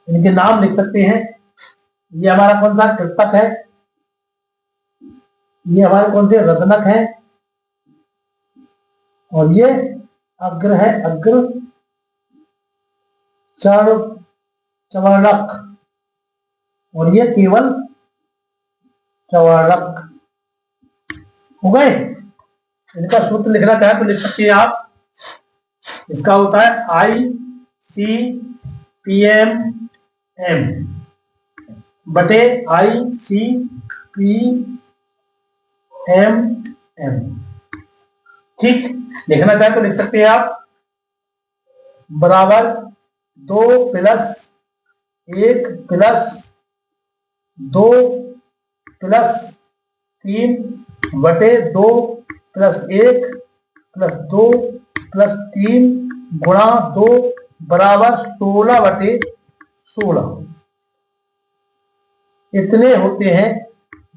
इनके नाम लिख सकते हैं। ये हमारा कौन सा कृतक है, ये हमारे कौन से रदनक है, और ये अग्र है, अग्र चवर्णक, और ये केवल चवर्णक हो गए। इनका सूत्र लिखना चाहे तो लिख सकते हैं आप। इसका होता है ICPMM बटे ICPMM। ठीक, लिखना चाहे तो लिख सकते हैं आप, बराबर 2 + 1 + 2 + 3/2 + 1 + 2 + 3 गुणा 2 बराबर 16/16। इतने होते हैं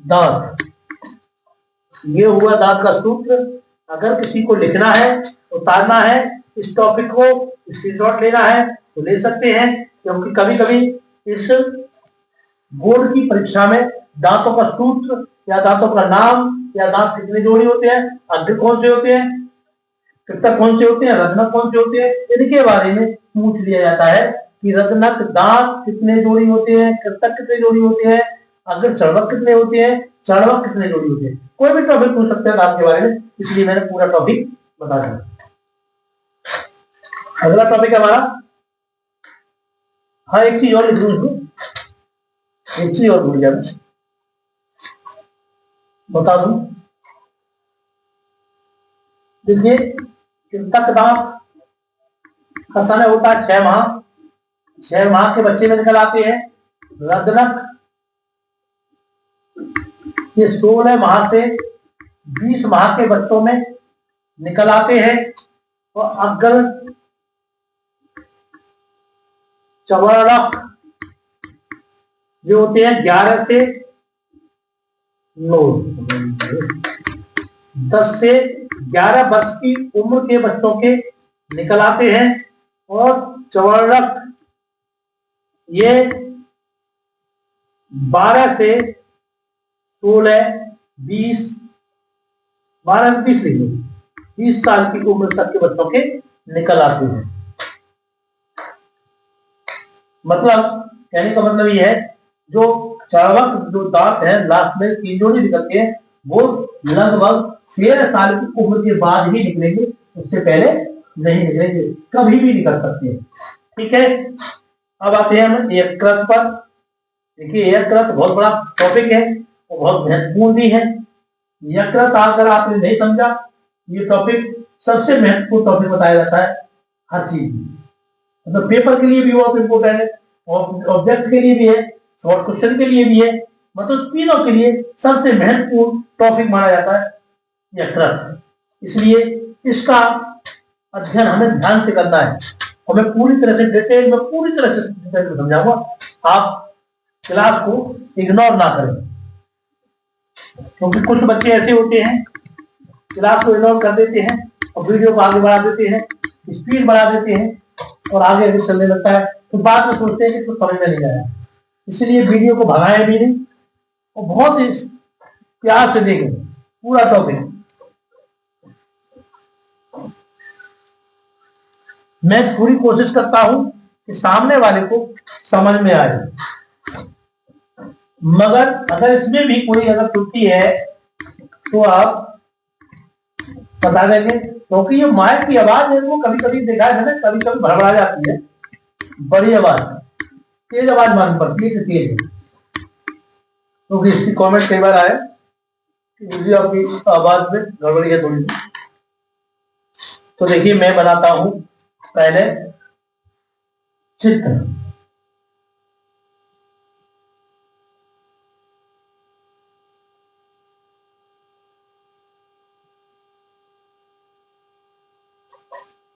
दांत। ये हुआ दांत का सूत्र। अगर किसी को लिखना है, उतारना है, इस टॉपिक को स्क्रीनशॉट लेना है तो ले सकते हैं, क्योंकि कभी कभी इस बोर्ड की परीक्षा में दांतों का सूत्र या दांतों का नाम या दांत कितने जोड़ी होते हैं, अग्र कौन से होते हैं, कृतक कौन से होते हैं, रत्नक कौन से होते हैं, इनके बारे में पूछ लिया जाता है कि रत्नक दांत कितने जोड़ी होते हैं, कृतक कितने जोड़ी होते हैं, अग्र चर्वक कितने होते हैं, चर्वक कितने जोड़ी होते हैं। कोई भी टॉपिक पूछ सकते हैं दांत के बारे में, इसलिए मैंने पूरा टॉपिक बता दिया। अगला टॉपिक हमारा, हाँ एक चीज और लिख लूं, एक चीज और भूल गया बता दूं। देखिए कृतक दांत का समय होता है 6 माह। 6 माह के बच्चे में निकल आते हैं। रदनक ये 16 माह से 20 माह के बच्चों में निकल आते हैं। और अग्र चवर्णक जो होते हैं 11 से 9, 10 से 11 वर्ष की उम्र के बच्चों के निकल आते हैं। और चवर्णक ये 12 से 16, 20, 12 से 20 नहीं, 20 साल की उम्र तक के बच्चों के निकल आते हैं। मतलब कहने का मतलब ये है, जो चावक जो दांत है लास्ट में 3 जोड़ी निकलते हैं, वो लगभग 13 साल की उम्र के बाद ही निकलेंगे, उससे पहले नहीं निकलेंगे, कभी भी निकल सकते हैं। ठीक है, अब आते हैं हम यकृत पर। देखिए यकृत बहुत बड़ा टॉपिक है और बहुत महत्वपूर्ण भी है। यकृत अगर आपने नहीं समझा, ये टॉपिक सबसे महत्वपूर्ण टॉपिक बताया जाता है हर चीज में। मतलब पेपर के लिए भी बहुत इंपोर्टेंट है, ऑब्जेक्ट के लिए भी है, शॉर्ट क्वेश्चन के लिए भी है, मतलब तीनों के लिए सबसे महत्वपूर्ण टॉपिक माना जाता है यकृत। इसलिए इसका अध्ययन हमें ध्यान से करना है और मैं पूरी तरह से डिटेल में पूरी तरह से डिटेल में समझाऊंगा। आप क्लास को इग्नोर ना करें, क्योंकि कुछ बच्चे ऐसे होते हैं क्लास को इग्नोर कर देते हैं और वीडियो को आगे बढ़ा देते हैं, स्पीड बढ़ा देते हैं और आगे आगे चलने लगता है, तो बाद में सोचते हैं कि कुछ समझ में नहीं आया। इसलिए वीडियो को भगाएं भी नहीं और बहुत ही प्यार से देखें पूरा टॉपिक। मैं पूरी कोशिश करता हूं कि सामने वाले को समझ में आए, मगर अगर इसमें भी कोई अगर त्रुटि है तो आप बता देंगे, क्योंकि ये माइक की आवाज है वो कभी कभी देखा है मैंने, कभी कभी भड़बड़ा जाती है, बड़ी आवाज, तेज आवाज मालूम पड़ती है कि तेज है, क्योंकि इसकी कमेंट कई बार आए कि आपकी आवाज में गड़बड़ी है थोड़ी सी। तो देखिए मैं बनाता हूं पहले चित्र।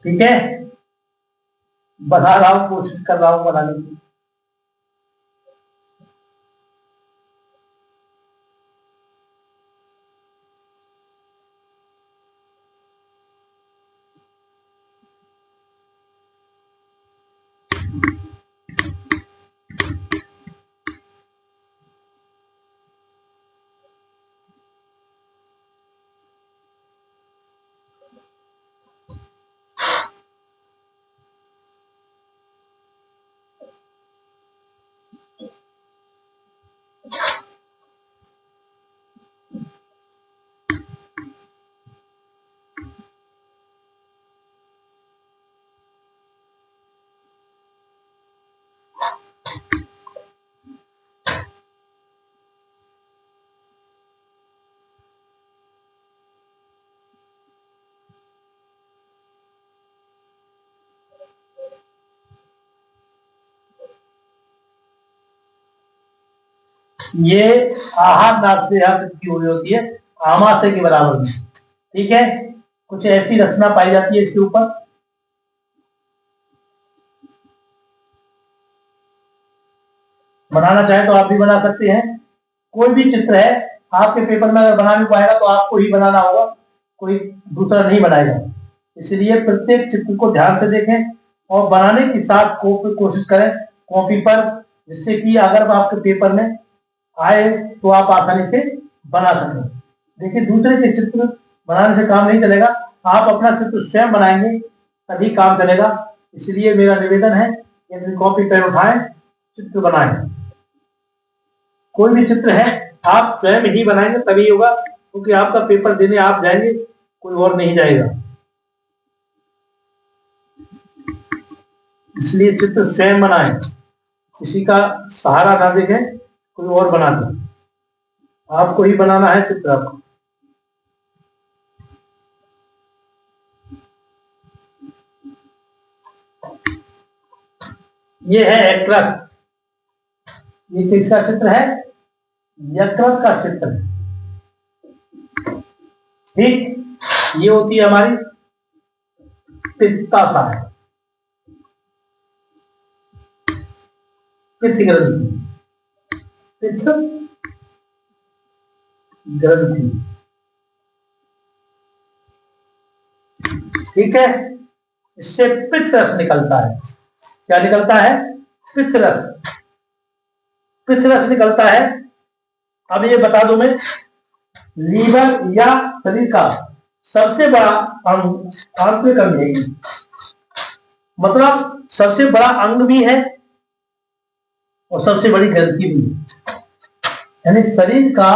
ठीक है, बना रहा हूं, कोशिश कर रहा हूं बनाने की। ये आहार नासिका की हुई होती है, आमाशय के बराबर में। ठीक है, कुछ ऐसी रचना पाई जाती है इसके ऊपर। बनाना चाहे तो आप भी बना सकते हैं। कोई भी चित्र है आपके पेपर में अगर बना नहीं पाएगा तो आपको ही बनाना होगा, कोई दूसरा नहीं बनाएगा। इसलिए प्रत्येक चित्र को ध्यान से देखें और बनाने के साथ कोशिश करें कॉपी पर, जिससे कि अगर आपके पेपर में आए तो आप आसानी से बना सकें। देखिए, दूसरे के चित्र बनाने से काम नहीं चलेगा, आप अपना चित्र स्वयं बनाएंगे तभी काम चलेगा। इसलिए मेरा निवेदन है कि कॉपी पेन उठाएं, चित्र बनाएं। कोई भी चित्र है आप स्वयं ही बनाएंगे तभी होगा, क्योंकि आपका पेपर देने आप जाएंगे, कोई और नहीं जाएगा। इसलिए चित्र स्वयं बनाएं, किसी का सहारा ना देखें, कोई और बना दे। आपको ही बनाना है चित्र आपको। ये है यकृत। ये किसका चित्र है? यकृत का चित्र है। ठीक, ये होती है हमारी पित्ताशय, पित्त ग्रंथि, पित्त ग्रंथि। ठीक है, इससे पित्त रस निकलता है। क्या निकलता है? पित्त रस, पित्त रस निकलता है। अब ये बता दूं मैं, लीवर या शरीर का सबसे बड़ा अंग आंतरिक अंग है, मतलब सबसे बड़ा अंग भी है और सबसे बड़ी ग्रंथि भी है। यानी शरीर का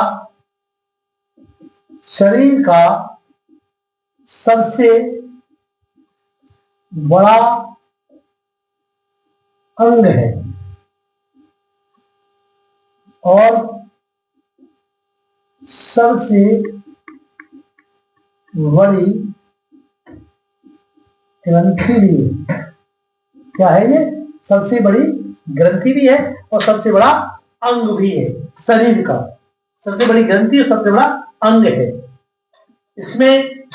सबसे बड़ा अंग है और सबसे बड़ी ग्रंथि भी है। क्या है ये? सबसे बड़ी ग्रंथि भी है और सबसे बड़ा अंग भी है। शरीर का सबसे बड़ी ग्रंथि और सबसे बड़ा अंग है। इसमें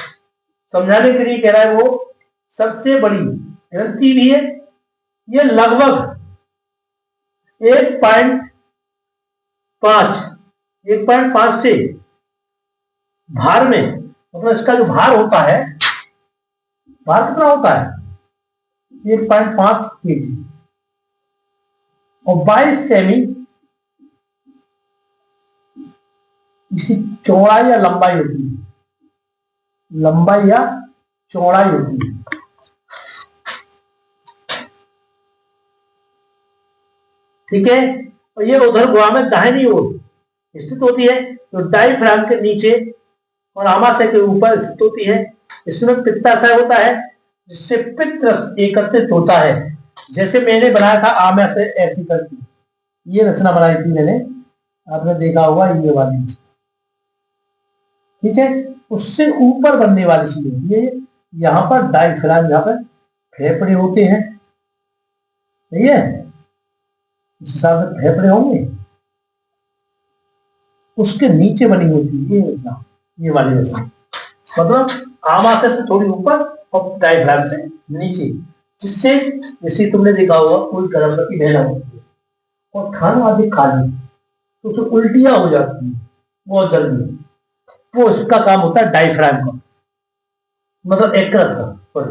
समझाने के लिए कह रहा है, वो सबसे बड़ी ग्रंथि भी है। ये लगभग 1.5 से भार में, मतलब इसका जो भार होता है, भार कितना होता है? 1.5 kg और 22 सेमी इसकी चौड़ाई या लंबाई होती है, लंबाई या चौड़ाई होती है। ठीक है, और ये उधर गुहा में दाहिनी ओर स्थित होती है, तो डायफ्राम के नीचे और आमाशय के ऊपर स्थित होती है। इसमें पित्ताशय होता है, जिससे पित्त रस एकत्रित होता है। जैसे मैंने बनाया था आमाशय ऐसी करके, ये रचना बनाई थी मैंने, आपने देखा होगा ये वाली। ठीक है, उससे ऊपर बनने वाली चीज ये यहाँ पर डायफ्राम, यहाँ पर फेफड़े होते हैं। सही है, इस हिसाब से फेफड़े होंगे, उसके नीचे बनी होती है ये रचना, ये वाली रचना, मतलब आमाशय से थोड़ी ऊपर और डायफ्राम से नीचे, जिससे जैसे तुमने देखा होगा कोई गर्भवती महिला होती है और खाना अधिक खा ली तो उसे उल्टियां हो जाती है बहुत जल्दी, वो इसका काम होता है डायफ्राम का, मतलब यकृत का।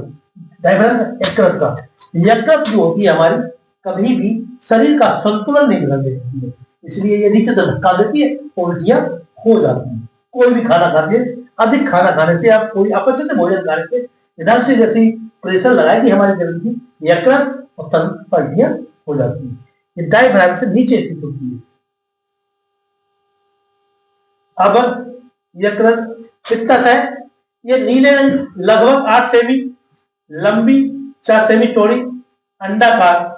डायफ्राम यकृत का, यकृत जो होती है हमारी, कभी भी शरीर का संतुलन नहीं बिगड़ने देती है। इसलिए ये नीचे धक्का देती है, उल्टियां हो जाती है। कोई भी खाना खाते हैं, अधिक खाना खाने से, आप कोई अपचित भोजन खाने से इधर से जैसी प्रेशर लगाएगी हमारी ग्रंथि यकृत और तंत्र पर उल्टियां हो जाती है। ये डायफ्राम से नीचे स्थित होती है। अब यकृत, पित्ताशय, ये नीले रंग, लगभग 8 सेमी लंबी, 4 सेमी चौड़ी, अंडाकार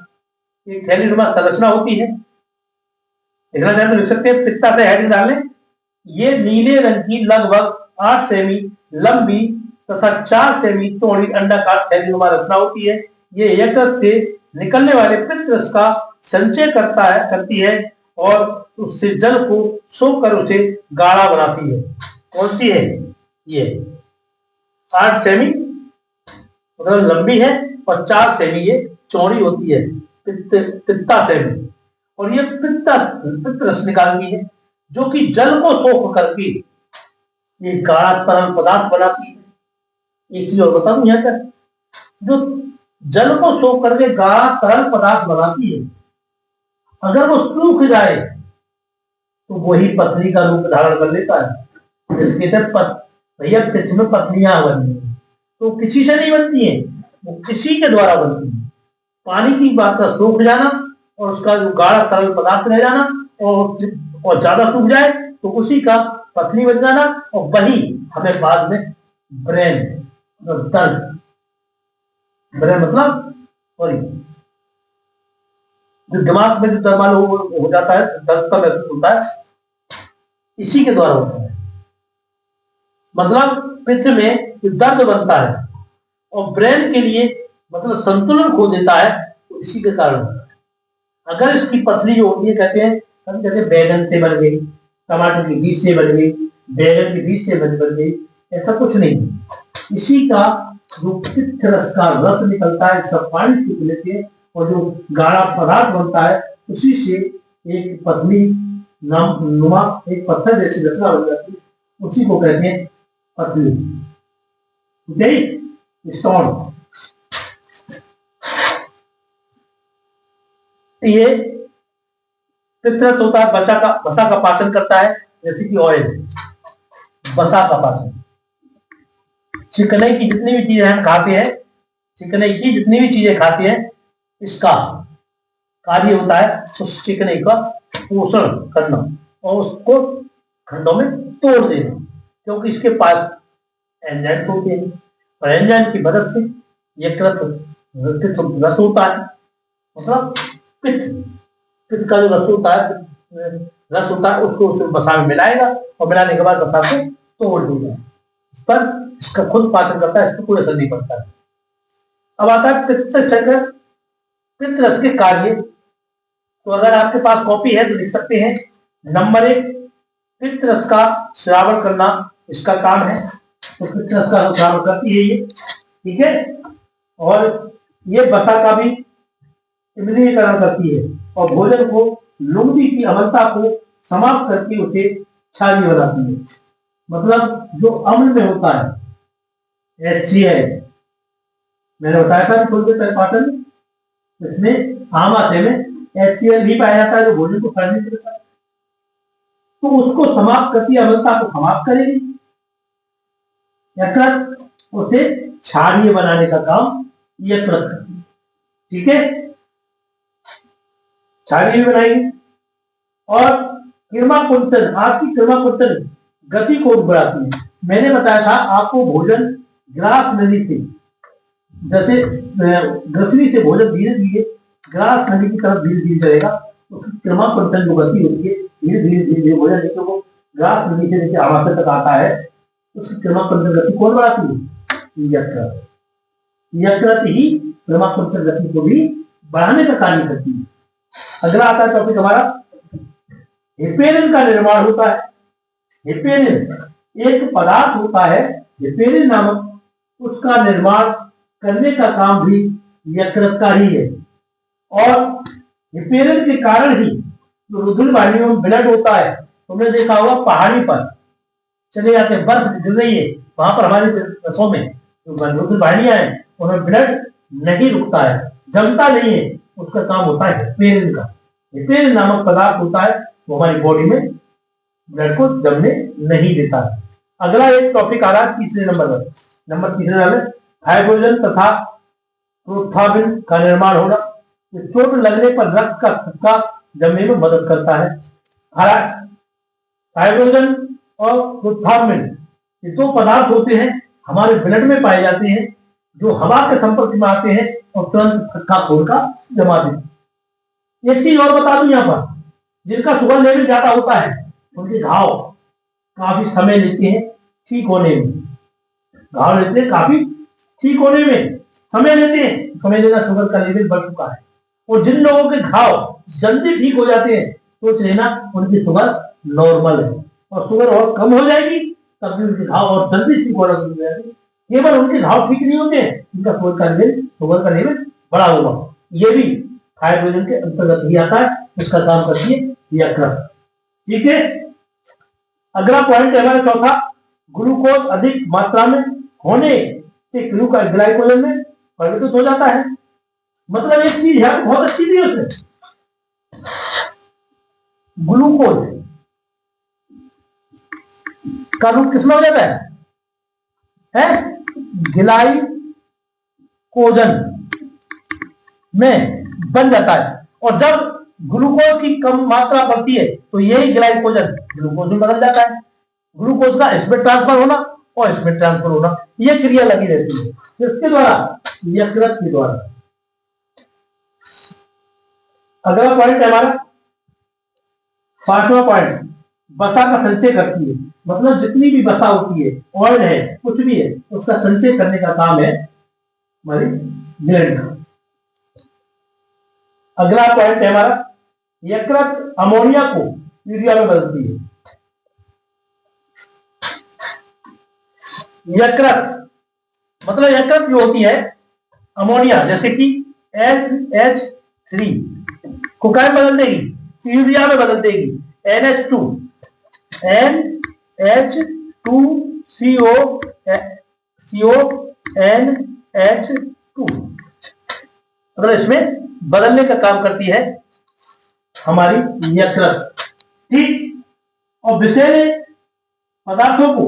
एक थैलीनुमा संरचना होती है। देखना चाहे तो लिख सकते हैं, पित्ताशय हेडिंग डालें। ये नीले रंग की लगभग 8 सेमी लंबी तथा 4 सेमी चौड़ी अंडाकार थैलीनुमा रचना होती है। ये यकृत से निकलने वाले पित्त रस का संचय करती है और उससे जल को सोख कर उसे गाढ़ा बनाती है। कौन सी है? ये 8 सेमी मतलब लंबी है और 4 सेमी ये चौड़ी होती है, पित्ता सेमी। और ये पित्त रस निकालती है जो कि जल को सोख करके ये गाढ़ा तरल पदार्थ बनाती है। एक चीज और बता दूं यहाँ पर, जो जल को सोख करके गाढ़ा तरल पदार्थ बनाती है, अगर वो सूख जाए तो वही पत्नी का रूप धारण कर लेता है। इसके भैया पृथ्वी में पत्नियां बनती है तो किसी से नहीं बनती है, वो किसी के द्वारा बनती है। पानी की बात का सूख जाना और उसका जो गाढ़ा तरल पदार्थ रह जाना, और ज्यादा सूख जाए तो उसी का पत्नी बन जाना, और वही हमें बाद में ब्रेन दर्द, ब्रेन मतलब सॉरी जो दिमाग में जो दर्द हो जाता है, दर्द का महसूस होता है, इसी के द्वारा होता है। मतलब पित्त में जो दर्द बनता है और ब्रेन के लिए मतलब संतुलन खो देता है, तो इसी के कारण होता है। अगर इसकी पथरी जो होती है, कहते हैं बैगन से बन गई, टमाटर के बीज से बन गई, बैगन के बीज से बन गई, ऐसा कुछ नहीं। इसी का जो पित्त रस का रस निकलता है, इसका पानी सूख लेते हैं और जो गाढ़ा पदार्थ बनता है, उसी से एक पतली नुमा एक पत्थर जैसी रचना बन जाती है, उसी को कहते हैं पतली स्टोन। ये पित्तरस होता है, बसा का पाचन करता है, जैसे कि ऑयल, बसा का पाचन। चिकनाई की जितनी भी चीजें हम खाते हैं, चिकनाई की जितनी भी चीजें खाते हैं, इसका कार्य होता है उस चिकनाई का पोषण करना और उसको खंडों में तोड़ देना, क्योंकि इसके पास एंजाइम होते हैं और एंजाइम की मदद से यकृत रस होता है, मतलब पित्त का जो रस होता है उसको उस वसा में मिलाएगा और मिलाने के बाद वसा को तोड़ देगा। इस पर इसका खुद पाचन करता है, इसको कोई असर नहीं पड़ता है। अब आता है पित्त रस के कार्य। तो अगर आपके पास कॉपी है तो लिख सकते हैं। नंबर 1, पित्त रस का श्रावण करना इसका काम है। तो पित्त रस का श्रावण करती है ये, ठीक है। और ये वसा का भी इम्लीकरण करती है और भोजन को लुंगी की अम्लता को समाप्त करके उसे क्षारीय बनाती है। मतलब जो अम्ल में होता है HCl, मैंने बताया था थोड़ी देर पहले पाचन, इसमें आमाशय में HCl भी पाया जाता है जो भोजन को सड़ने से बचाता है, तो उसको समाप्त करती है, अम्लता को समाप्त करेगी। यकृत उसे क्षारीय बनाने का काम यकृत करती है, ठीक है, क्षारीय भी बनाएगी। और किरमा-कुंचन, आपकी किरमा-कुंचन गति को बढ़ाती है। मैंने बताया था आपको भोजन ग्रास नली से, जैसे ग्रसनी से भोजन धीरे धीरे ग्रास नली की तरफ धीरे धीरे चलेगा, उसकी किरमा-कुंचन जो गति होती है, धीरे धीरे भोजन नीचे को ग्रास नली से नीचे आमाशय तक आता है, उसकी किरमा-कुंचन गति कौन बढ़ाती है? यकृत। यकृत ही किरमा-कुंचन गति को भी बढ़ाने का कार्य करती है। अगला आता है टॉपिक हमारा, हेपेरिन का निर्माण होता है। हेपेरिन एक पदार्थ होता है, हेपेरिन नामक, उसका निर्माण करने का काम भी यकृत का ही है। और हेपेरिन के कारण ही जो रुधिर वाहिनियों में ब्लड होता है, तुमने देखा होगा पहाड़ी पर चले जाते हैं, बर्फ गिर रही है, वहां पर हमारे रसों में जो रुधिर वाहिनियां हैं उनमें ब्लड नहीं रुकता है, जमता नहीं है, उसका काम होता है हेपेरिन का। हेपेरिन नामक पदार्थ होता है वो हमारी बॉडी में ब्लड को जमने नहीं देता है। अगला एक टॉपिक आ रहा है तीसरे नंबर पर। नंबर तीसरे में हाइड्रोजन तथा प्रोथाबिन का निर्माण होना। चोट लगने पर रक्त का थक्का जमने में मदद करता है। हाइड्रोजन और प्रोथाबिन ये 2 पदार्थ होते हैं, हमारे ब्लड में पाए जाते हैं, जो हवा के संपर्क में आते हैं और तुरंत थक्का खोलकर जमा देते हैं। एक चीज और बता दूं, यहाँ पर जिनका शुगर लेवल ज्यादा होता है उनके घाव काफी समय लेते हैं ठीक होने में, घाव लेते हैं काफी ठीक होने में समय लेते हैं, समय लेना शुगर का लेवल बढ़ चुका है। और जिन लोगों के घाव जल्दी ठीक हो जाते हैं सोच लेना उनकी शुगर नॉर्मल है, और शुगर और कम हो जाएगी तब भी उनके घाव और जल्दी ठीक होने लग जाएंगे। केवल उनके घाव ठीक नहीं होते हैं, उनका शुगर का लेवल बड़ा होगा। ये भी थायराइड के अंतर्गत ही आता है, इसका काम करती है यकृत। ठीक है, अगला पॉइंट है हमारा चौथा, ग्लूकोज अधिक मात्रा में होने से ग्लाइकोजन में परिवर्तित हो जाता है। मतलब एक चीज है बहुत अच्छी भी है, ग्लूकोज का रूप किसमें हो जाता है? ग्लाइकोजन में बन जाता है, और जब ग्लूकोज की कम मात्रा बढ़ती है तो यही ग्लाइकोजन ग्लूकोज में बदल जाता है। ग्लूकोज का इसमें ट्रांसफर होना और इसमें ट्रांसफर होना, यह क्रिया लगी रहती है किसके द्वारा? यकृत के द्वारा। अगला पॉइंट है हमारा 5वां पॉइंट, वसा का संचय करती है। मतलब जितनी भी वसा होती है, ऑयल है, कुछ भी है, उसका संचय करने का काम है हमारी ग्लैंड का। अगला पॉइंट है हमारा, यकृत अमोनिया को यूरिया में बदलती है। यकृत मतलब यकृत जो होती है अमोनिया, जैसे कि NH3 को क्या बदल देगी? यूरिया में बदल देगी, NH2 NH2CO मतलब इसमें बदलने का काम करती है हमारी यकृत। ठीक, और विषैले पदार्थों को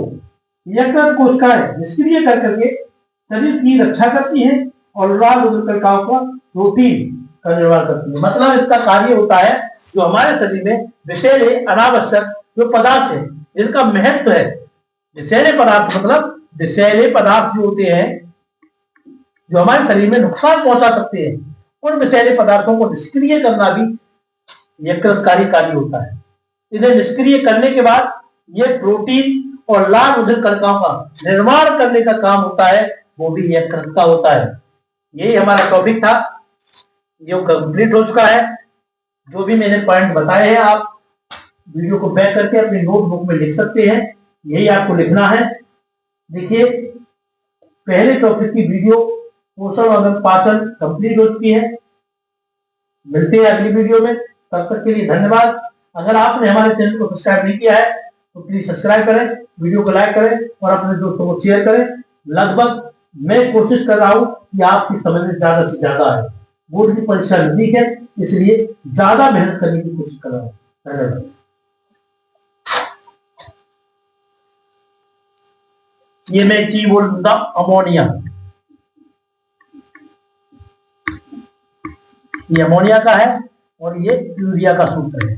यकृत कोशिकाएं निष्क्रिय कर करके शरीर की रक्षा करती है और लाल ऊतकों का प्रोटीन का निर्माण करती है। मतलब इसका कार्य होता है जो हमारे शरीर में विषैले अनावश्यक जो पदार्थ है जिनका महत्व है, विषैले पदार्थ मतलब विषैले पदार्थ जो होते हैं जो हमारे शरीर में नुकसान पहुंचा सकते हैं, उन विषैले पदार्थों को निष्क्रिय करना भी यकृतकारी कार्य होता है। इन्हें निष्क्रिय करने के बाद ये प्रोटीन और लाल रुधिर कणिकाओं का निर्माण करने का काम होता है, वो भी यकृत का होता है। यही हमारा टॉपिक था, जो कंप्लीट हो चुका है। जो भी मैंने पॉइंट बताए हैं आप वीडियो को बैक करके अपनी नोटबुक में लिख सकते हैं, यही आपको लिखना है। देखिए, पहले टॉपिक की वीडियो पोषण और पाचन कंप्लीट हो चुकी है। मिलते हैं अगली वीडियो में, तब तक के लिए धन्यवाद। अगर आपने हमारे चैनल को सब्सक्राइब नहीं किया है तो प्लीज सब्सक्राइब करें, वीडियो को लाइक करें और अपने दोस्तों को शेयर करें। लगभग मैं कोशिश कर रहा हूं कि आपकी समझ में ज्यादा से ज्यादा आए। बोर्ड की परीक्षा नजदीक है, इसलिए ज्यादा मेहनत करने की कोशिश कर रहा हूं। धन्यवाद। ये मैं की बोल दूंगा अमोनिया, ये अमोनिया का है और ये यूरिया का सूत्र है।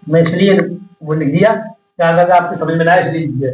मैं इसलिए वो लिख दिया, क्या अगर आपके समझ में ना आए इसलिए लिख दिया।